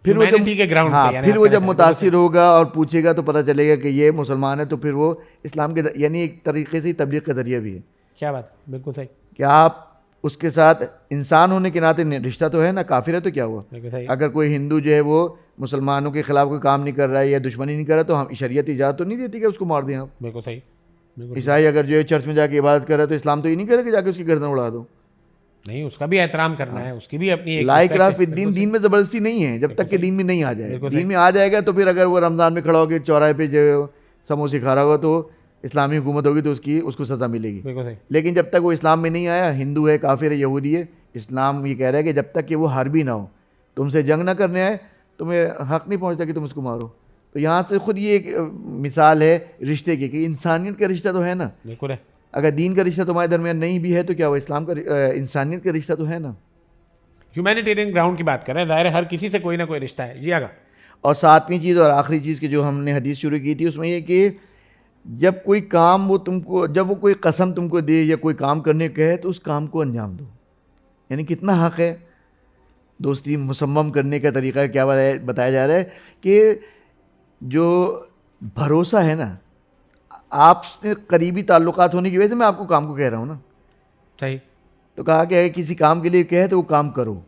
پھر وہ پھر وہ جب متاثر ہوگا اور پوچھے گا تو پتہ چلے گا کہ یہ مسلمان ہے, تو پھر وہ اسلام کے یعنی ایک طریقے سے تبلیغ کا ذریعہ بھی ہے. کیا بات. بالکل صحیح. کہ آپ اس کے ساتھ انسان ہونے کے ناطے رشتہ تو ہے نا, کافر ہے تو کیا ہوا. اگر کوئی ہندو جو ہے وہ مسلمانوں کے خلاف کوئی کام نہیں کر رہا ہے یا دشمنی نہیں کر رہا تو ہم شریعت اجازت تو نہیں دیتی کہ اس کو مار دیں آپ. بالکل صحیح. عیسائی اگر جو ہے چرچ میں جا کے عبادت کر رہا ہے تو اسلام تو یہ نہیں کرے کہ جا کے اس کی گردن اڑا دو. نہیں, اس کا بھی احترام کرنا ہے, اس کی بھی اپنی لا اکراہ فی الدین. دین میں زبردستی نہیں ہے جب تک کہ دین میں نہیں آ جائے. دین میں آ جائے گا تو پھر اگر وہ رمضان میں کھڑا ہو کے چوراہے پہ جو سموسے کھا رہا ہوگا تو اسلامی حکومت ہوگی تو اس کو سزا ملے گی. لیکن جب تک وہ اسلام میں نہیں آیا, ہندو ہے, کافر ہے, یہودی ہے, اسلام یہ کہہ رہا ہے کہ جب تک کہ وہ حربی نہ ہو, تم سے جنگ نہ کرنے آئے, تمہیں حق نہیں پہنچتا کہ تم اس کو مارو. تو یہاں سے خود یہ ایک مثال ہے رشتے کی کہ انسانیت کا رشتہ تو ہے نا. بالکل ہے. اگر دین کا رشتہ تمہارے درمیان نہیں بھی ہے تو کیا وہ اسلام کا انسانیت کا رشتہ تو ہے نا. ہیومینیٹیرین گراؤنڈ کی بات کر رہے ہیں, ظاہر ہے ہر کسی سے کوئی نہ کوئی رشتہ ہے. جی آگا. اور ساتویں چیز اور آخری چیز کی جو ہم نے حدیث شروع کی تھی اس میں یہ کہ جب کوئی کام جب وہ کوئی قسم تم کو دے یا کوئی کام کرنے کہے تو اس کام کو انجام دو. یعنی کتنا حق ہے. دوستی مصمم کرنے کا طریقہ کیا بتایا جا رہا ہے کہ جو بھروسہ ہے نا, آپ سے قریبی تعلقات ہونے کی وجہ سے میں آپ کو کام کو کہہ رہا ہوں نا. صحیح. تو کہا کہ کسی کام کے لیے کہے تو وہ کام کرو.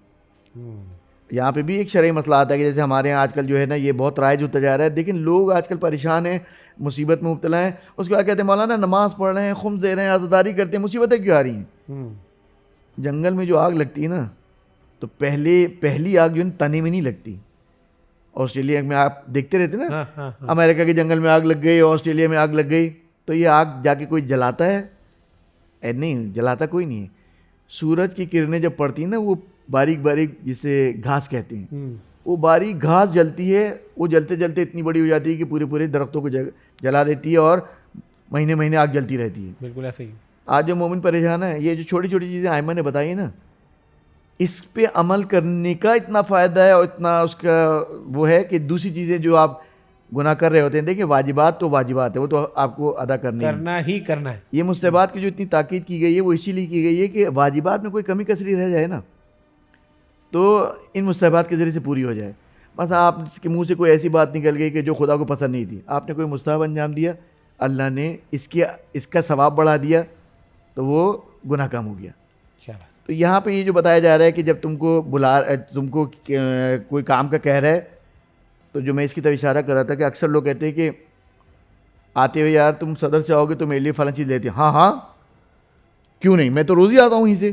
یہاں پہ بھی ایک شرعی مسئلہ آتا ہے کہ جیسے ہمارے یہاں آج کل جو ہے نا یہ بہت رائج ہوتا جا رہا ہے, لیکن لوگ آج کل پریشان ہیں, مصیبت میں مبتلا ہیں. اس کے بعد کہتے ہیں مولانا نماز پڑھ رہے ہیں, خمس دے رہے ہیں, عزاداری کرتے ہیں, مصیبتیں کیوں آ رہی ہیں؟ جنگل میں جو آگ لگتی ہے نا تو پہلی آگ جو ہے تنے میں نہیں لگتی. آسٹریلیا میں آپ دیکھتے رہتے نا, امریکہ کے جنگل میں آگ لگ گئی, آسٹریلیا میں آگ لگ گئی, تو یہ آگ جا کے کوئی جلاتا ہے؟ نہیں, جلاتا کوئی نہیں ہے. سورج کی کرنیں جب پڑتی ہیں نا وہ باریک باریک جسے گھاس کہتے ہیں, وہ باریک گھاس جلتی ہے, وہ جلتے جلتے اتنی بڑی ہو جاتی ہے کہ پورے درختوں کو جلا دیتی ہے اور مہینے مہینے آگ جلتی رہتی ہے. بالکل ایسے ہی. آج جو مومن پریشان ہے, یہ جو چھوٹی چھوٹی چیزیں آئمہ نے بتائی نا, اس پہ عمل کرنے کا اتنا فائدہ ہے اور اتنا اس کا وہ ہے کہ دوسری چیزیں جو آپ گناہ کر رہے ہوتے ہیں, دیکھیں واجبات تو واجبات ہے, وہ تو آپ کو ادا کرنا ہی کرنا ہے. یہ مستحبات کی جو اتنی تاکید کی گئی ہے وہ اسی لیے کی گئی ہے کہ واجبات میں کوئی کمی کسری رہ جائے نا تو ان مستحبات کے ذریعے سے پوری ہو جائے. بس آپ کے منہ سے کوئی ایسی بات نکل گئی کہ جو خدا کو پسند نہیں تھی, آپ نے کوئی مستحب انجام دیا, اللہ نے اس کا ثواب بڑھا دیا تو وہ گناہ کم ہو گیا. تو یہاں پہ یہ جو بتایا جا رہا ہے کہ جب تم کو کوئی کام کا کہہ رہا ہے, تو جو میں اس کی طرف اشارہ کر رہا تھا کہ اکثر لوگ کہتے ہیں کہ آتے ہوئے یار تم صدر سے آؤ گے تو میرے لیے فلاں چیز لیتے ہیں. ہاں کیوں نہیں, میں تو روز ہی آتا ہوں, وہیں سے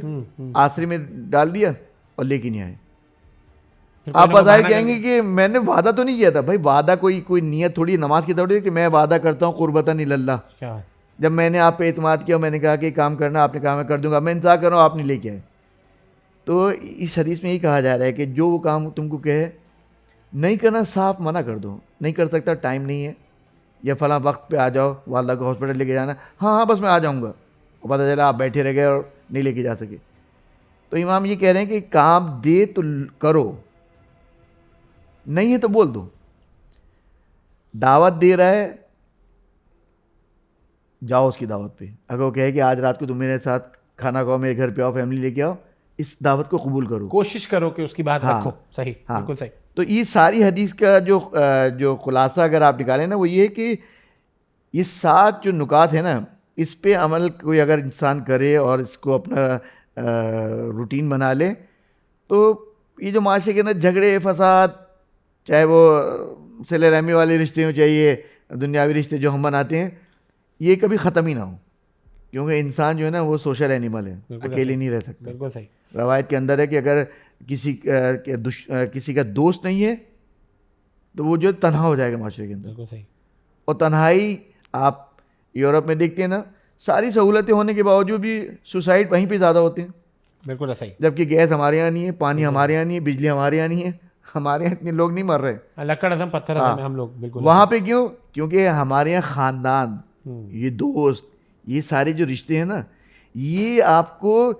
آسری میں ڈال دیا اور لے کے نہیں آئے. آپ بظاہر کہیں گے کہ میں نے وعدہ تو نہیں کیا تھا. بھائی وعدہ کوئی نیت تھوڑی نماز کی طرح کہ میں وعدہ کرتا ہوں قربتاً اللہ. جب میں نے آپ پہ اعتماد کیا, میں نے کہا کہ کام کرنا, آپ نے کہا میں کر دوں گا, میں انتظار کر رہا ہوں, آپ نے لے کے آئے. تو اس حدیث میں یہی کہا جا رہا ہے کہ جو وہ کام تم کو کہے نہیں کرنا صاف منع کر دو. نہیں کر سکتا, ٹائم نہیں ہے, یا فلاں وقت پہ آ جاؤ, والدہ کو ہاسپٹل لے کے جانا, ہاں بس میں آ جاؤں گا, اور پتہ چلا آپ بیٹھے رہ گئے اور نہیں لے کے جا سکے. تو امام یہ کہہ رہے ہیں کہ کام دے تو کرو, نہیں ہے تو بول دو. دعوت دے رہا ہے, جاؤ اس کی دعوت پہ. اگر وہ کہے کہ آج رات کو تم میرے ساتھ کھانا کھاؤ, میرے گھر پہ آؤ, فیملی لے کے آؤ, اس دعوت کو قبول کرو, کوشش کرو کہ اس کی بات رکھو. صحیح, بالکل صحیح. تو یہ ساری حدیث کا جو خلاصہ اگر آپ نکالیں نا وہ یہ ہے کہ یہ 7 جو نکات ہیں نا اس پہ عمل کوئی اگر انسان کرے اور اس کو اپنا روٹین بنا لے تو یہ جو معاشرے کے اندر جھگڑے فساد، چاہے وہ صلہ رحمی والے رشتے ہوں چاہے یہ دنیاوی رشتے جو ہم بناتے ہیں، یہ کبھی ختم ہی نہ ہو، کیونکہ انسان جو ہے نا وہ سوشل اینیمل ہے، اکیلے نہیں رہ سکتا. بالکل صحیح. روایت کے اندر ہے کہ اگر کسی کا دوست نہیں ہے تو وہ جو تنہا ہو جائے گا معاشرے کے اندر. بالکل صحیح. اور تنہائی آپ یورپ میں دیکھتے ہیں نا، ساری سہولتیں ہونے کے باوجود بھی سوسائڈ وہیں پہ زیادہ ہوتے ہیں. بالکل صحیح. جبکہ گیس ہمارے یہاں نہیں ہے، پانی ہمارے یہاں نہیں ہے، بجلی ہمارے یہاں نہیں ہے، ہمارے یہاں اتنے لوگ نہیں مر رہے. لکڑ ازم پتھر ازم ہم لوگ. بالکل. وہاں پہ کیوں؟ کیونکہ ہمارے یہاں خاندان، یہ دوست، یہ سارے جو رشتے ہیں نا یہ آپ کو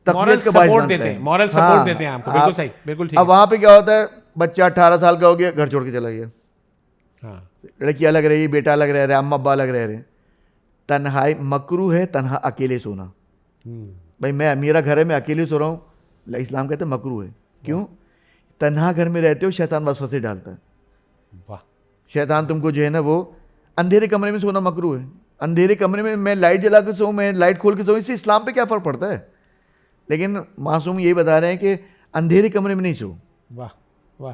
تقویت کا باعث بنتا ہے، مورل سپورٹ دیتے ہیں آپ کو. بالکل صحیح. بالکل ٹھیک. اب وہاں پہ کیا ہوتا ہے، بچہ 18 سال کا ہو گیا گھر چھوڑ کے چلا گیا، ہاں، لڑکی الگ رہی، بیٹا الگ رہ رہا ہے، اماں ابا الگ رہ رہے ہیں. تنہائی مکروہ ہے، تنہا اکیلے سونا. بھائی میرا گھر ہے میں اکیلے سو رہا ہوں، اسلام کہتے ہیں مکروہ ہے. کیوں؟ تنہا گھر میں رہتے ہو شیطان وسوسے ڈالتا ہے. واہ. شیطان تم کو جو ہے نا وہ اندھیرے کمرے میں سونا مکروہ ہے. اندھیرے کمرے میں لائٹ جلا کے سوؤں، میں لائٹ کھول کے سوؤں، اس سے اسلام پہ کیا فرق پڑتا ہے؟ لیکن معصوم یہی بتا رہے ہیں کہ اندھیرے کمرے میں نہیں سو. واہ واہ.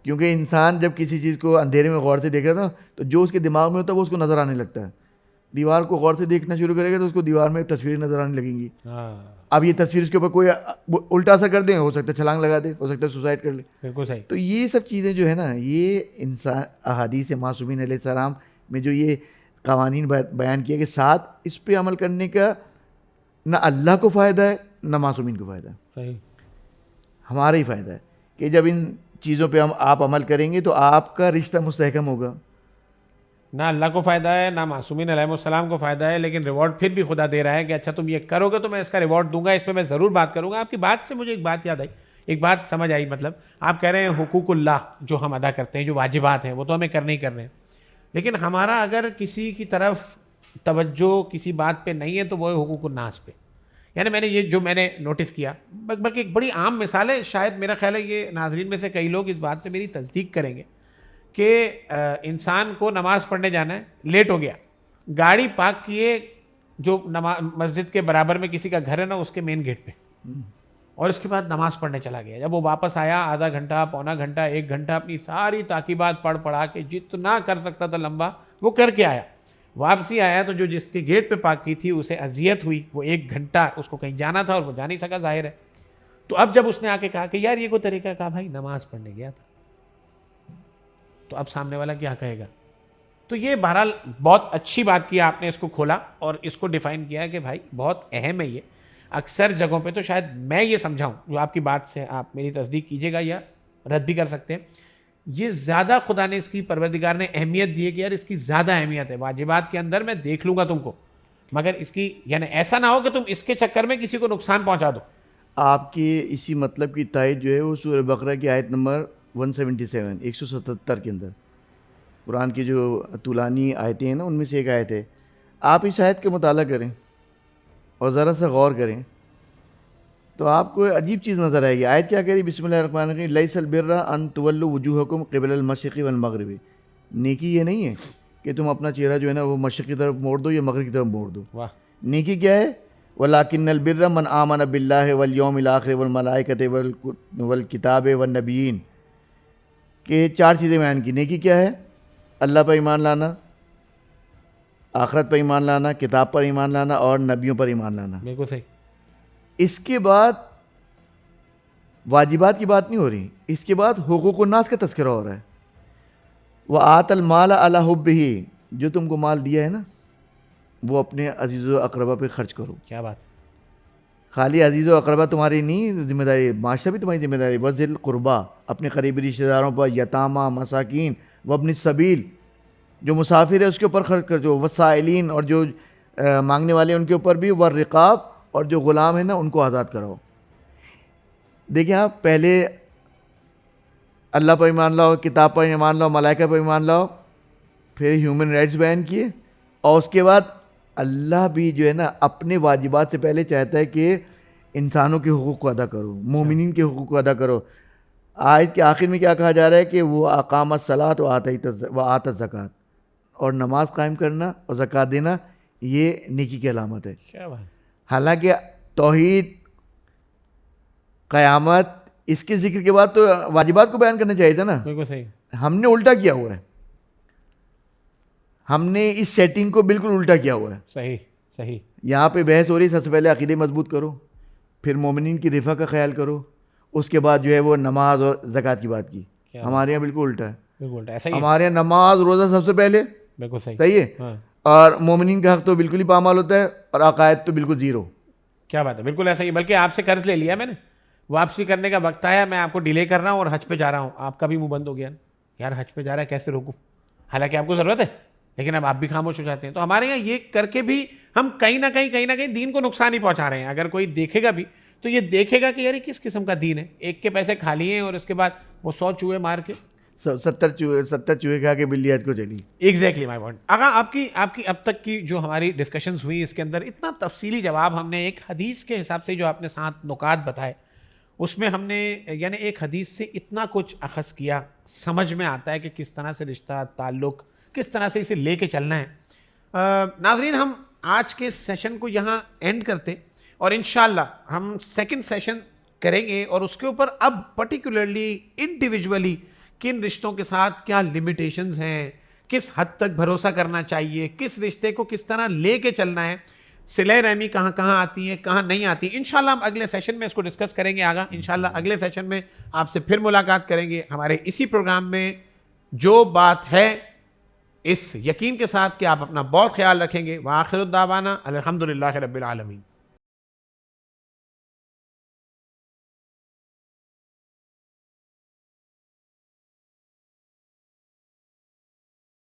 کیونکہ انسان جب کسی چیز کو اندھیرے میں غور سے دیکھ رہا نا تو جو اس کے دماغ میں ہوتا ہے وہ اس کو نظر آنے لگتا ہے. دیوار کو غور سے دیکھنا شروع کرے گا تو اس کو دیوار میں تصویریں نظر آنے لگیں گی. اب یہ تصویر اس کے اوپر کوئی الٹا اثر کر دیں، ہو سکتا ہے چھلانگ لگا دے، ہو سکتا ہے سوسائڈ کر لے. بالکل صحیح. تو یہ سب چیزیں جو ہے نا یہ انسان احادیث معصومین علیہ السلام میں جو یہ قوانین بیان کیا کہ 7 اس پہ عمل کرنے کا نہ اللہ کو فائدہ ہے نہ معصومین کو فائدہ ہے. صحیح. ہمارا ہی فائدہ ہے کہ جب ان چیزوں پہ آپ عمل کریں گے تو آپ کا رشتہ مستحکم ہوگا. نہ اللہ کو فائدہ ہے نہ معصومین علیہ السلام کو فائدہ ہے، لیکن ریوارڈ پھر بھی خدا دے رہا ہے کہ اچھا تم یہ کرو گے تو میں اس کا ریوارڈ دوں گا. اس پہ میں ضرور بات کروں گا. آپ کی بات سے مجھے ایک بات یاد آئی، ایک بات سمجھ آئی. مطلب آپ کہہ رہے ہیں حقوق اللہ جو ہم ادا کرتے ہیں، جو واجبات ہیں وہ تو ہمیں کرنے ہی کرنے ہیں، لیکن ہمارا اگر کسی کی طرف توجہ کسی بات پہ نہیں ہے تو وہ ہے حقوق الناس پہ. یعنی میں نے نوٹس کیا، بلکہ ایک بڑی عام مثال ہے، شاید میرا خیال ہے یہ ناظرین میں سے کئی لوگ اس بات پہ میری تصدیق کریں گے کہ انسان کو نماز پڑھنے جانا ہے، لیٹ ہو گیا، گاڑی پارک کیے جو مسجد کے برابر میں کسی کا گھر ہے نا اس کے مین گیٹ پہ، اور اس کے بعد نماز پڑھنے چلا گیا. جب وہ واپس آیا آدھا گھنٹہ، پونا گھنٹہ، 1 گھنٹہ اپنی ساری تعقیبات پڑھا کے جتنا کر سکتا تھا لمبا وہ کر کے آیا. واپسی آیا تو جو جس کے گیٹ پہ پارک کی تھی اسے اذیت ہوئی. وہ 1 گھنٹہ اس کو کہیں جانا تھا اور وہ جا نہیں سکا، ظاہر ہے. تو اب جب اس نے آ کے کہا کہ یار یہ کوئی طریقہ، کہا بھائی نماز پڑھنے گیا تھا، تو اب سامنے والا کیا کہے گا؟ تو یہ بہرحال بہت اچھی بات کی آپ نے، اس کو کھولا اور اس کو ڈیفائن کیا کہ بھائی بہت اہم ہے یہ. اکثر جگہوں پہ تو شاید میں یہ سمجھاؤں، جو آپ کی بات سے آپ میری تصدیق کیجیے گا یا رد بھی کر سکتے ہیں، یہ زیادہ خدا نے اس کی پروردگار نے اہمیت دی ہے کہ یار اس کی زیادہ اہمیت ہے. واجبات کے اندر میں دیکھ لوں گا تم کو، مگر اس کی یعنی ایسا نہ ہو کہ تم اس کے چکر میں کسی کو نقصان پہنچا دو. آپ کے اسی مطلب کی تائید جو ہے وہ سورہ بقرہ کی آیت نمبر 177 177 کے اندر، قرآن کی جو طولانی آیتیں ہیں نا ان میں سے ایک آیت ہے. آپ اس آیت کا مطالعہ کریں اور ذرا سا غور کریں تو آپ کو عجیب چیز نظر آئے گی. آیت کیا کہہ رہی؟ بسم اللہ الرحمن الرحیم، لیس البر ان تولوا وجوہکم قبل المشرق والمغرب. نیکی یہ نہیں ہے کہ تم اپنا چہرہ جو ہے نا وہ مشرق کی طرف موڑ دو یا مغرب کی طرف موڑ دو. واہ. نیکی کیا ہے؟ وَلَٰكِنَّ الْبِرَّ مَنْ آمَنَ بِاللَّهِ وَالْيَوْمِ الْآخِرِ وَالْمَلَائِكَةِ وَالْكِتَابِ وَالنَّبِيِّينَ. کہ 4 چیزیں بیان کی. نیکی کیا ہے؟ اللہ پر ایمان لانا، آخرت پر ایمان لانا، کتاب پر ایمان لانا اور نبیوں پر ایمان لانا. بالکل صحیح. اس کے بعد واجبات کی بات نہیں ہو رہی، اس کے بعد حقوق الناس کا تذکرہ ہو رہا ہے. وَآتَ الْمَالَ عَلَىٰ حُبِّهِ. جو تم کو مال دیا ہے نا وہ اپنے عزیز و اقربا پہ خرچ کرو. کیا بات. خالی عزیز و اقربا تمہاری نہیں ذمہ داری، معاشرہ بھی تمہاری ذمہ داری. وذی القربا، اپنے قریبی رشتہ داروں پر، یتامہ، مساکین، وابن السبیل، جو مسافر ہے اس کے اوپر خرچ کر دو. وسائلین، اور جو مانگنے والے ان کے اوپر بھی. والرقاب، اور جو غلام ہیں نا ان کو آزاد کراؤ. دیکھیں آپ پہلے اللہ پر ایمان لاؤ، کتاب پر ایمان لاؤ، ملائکہ پر ایمان لاؤ، پھر ہیومن رائٹس بیان کیے، اور اس کے بعد اللہ بھی جو ہے نا اپنے واجبات سے پہلے چاہتا ہے کہ انسانوں کے حقوق کو ادا کرو، مومنین کے حقوق کو ادا کرو. آیت کے آخر میں کیا کہا جا رہا ہے کہ وہ اقام الصلاۃ و آت الزکوٰۃ، اور نماز قائم کرنا اور زکوٰۃ دینا یہ نیکی کی علامت ہے. کیا بات. حالانکہ توحید، قیامت، اس کے ذکر کے بعد تو واجبات کو بیان کرنا چاہیے تھا نا. بالکل صحیح. ہم نے الٹا کیا ہوا ہے، ہم نے اس سیٹنگ کو بالکل الٹا کیا ہوا ہے. صحیح صحیح. یہاں پہ بحث ہو رہی ہے سب سے پہلے عقیدے مضبوط کرو، پھر مومنین کی رفع کا خیال کرو، اس کے بعد جو ہے وہ نماز اور زکوٰۃ کی بات کی. ہمارے یہاں بالکل الٹا ہے. بالکل الٹا. ایسا ہی ہے. ہمارے یہاں نماز روزہ سب سے پہلے. بالکل صحیح. صحیح ہے. ہاں. اور مومنین کا حق تو بالکل ہی پامال ہوتا ہے، اور عقائد تو بالکل زیرو. کیا بات ہے. بالکل ایسا ہی. بلکہ آپ سے قرض لے لیا میں نے، واپسی کرنے کا وقت آیا، میں آپ کو ڈیلے کر رہا ہوں اور حج پہ جا رہا ہوں. آپ کا بھی منہ بند ہو گیا یار، حج پہ جا رہا ہے کیسے روکوں، حالانکہ آپ کو ضرورت ہے، لیکن اب آپ بھی خاموش ہو جاتے ہیں. تو ہمارے یہاں یہ کر کے بھی ہم کہیں نہ کہیں دین کو نقصان ہی پہنچا رہے ہیں. اگر کوئی دیکھے گا بھی تو یہ دیکھے گا کہ یار کس قسم کا دین ہے. ایک کے پیسے کھا لیے اور اس کے بعد وہ 100 چوہے مار کے 70 چوہے کھا کے بلی حج کو چلی. Exactly my point. آقا آپ کی اب تک کی جو ہماری ڈسکشنز ہوئی اس کے اندر اتنا تفصیلی جواب ہم نے ایک حدیث کے حساب سے جو آپ نے 7 نکات بتائے اس میں ہم نے یعنی ایک حدیث سے اتنا کچھ اخذ کیا، سمجھ میں آتا ہے کہ کس طرح سے رشتہ تعلق، کس طرح سے اسے لے کے چلنا ہے. ناظرین ہم آج کے سیشن کو یہاں اینڈ کرتے اور انشاءاللہ ہم سیکنڈ سیشن کریں گے اور اس کے اوپر اب پرٹیکولرلی انڈیویجولی کن رشتوں کے ساتھ کیا لمیٹیشنز ہیں، کس حد تک بھروسہ کرنا چاہیے، کس رشتے کو کس طرح لے کے چلنا ہے، صلہ رحمی کہاں کہاں آتی ہے کہاں نہیں آتی. انشاءاللہ ہم اگلے سیشن میں اس کو ڈسکس کریں گے. آگا انشاءاللہ اگلے سیشن میں آپ سے پھر ملاقات کریں گے ہمارے اسی پروگرام میں. جو بات ہے اس یقین کے ساتھ کہ آپ اپنا بہت خیال رکھیں گے. وآخر الدعوانا الحمدللہ رب العالمین.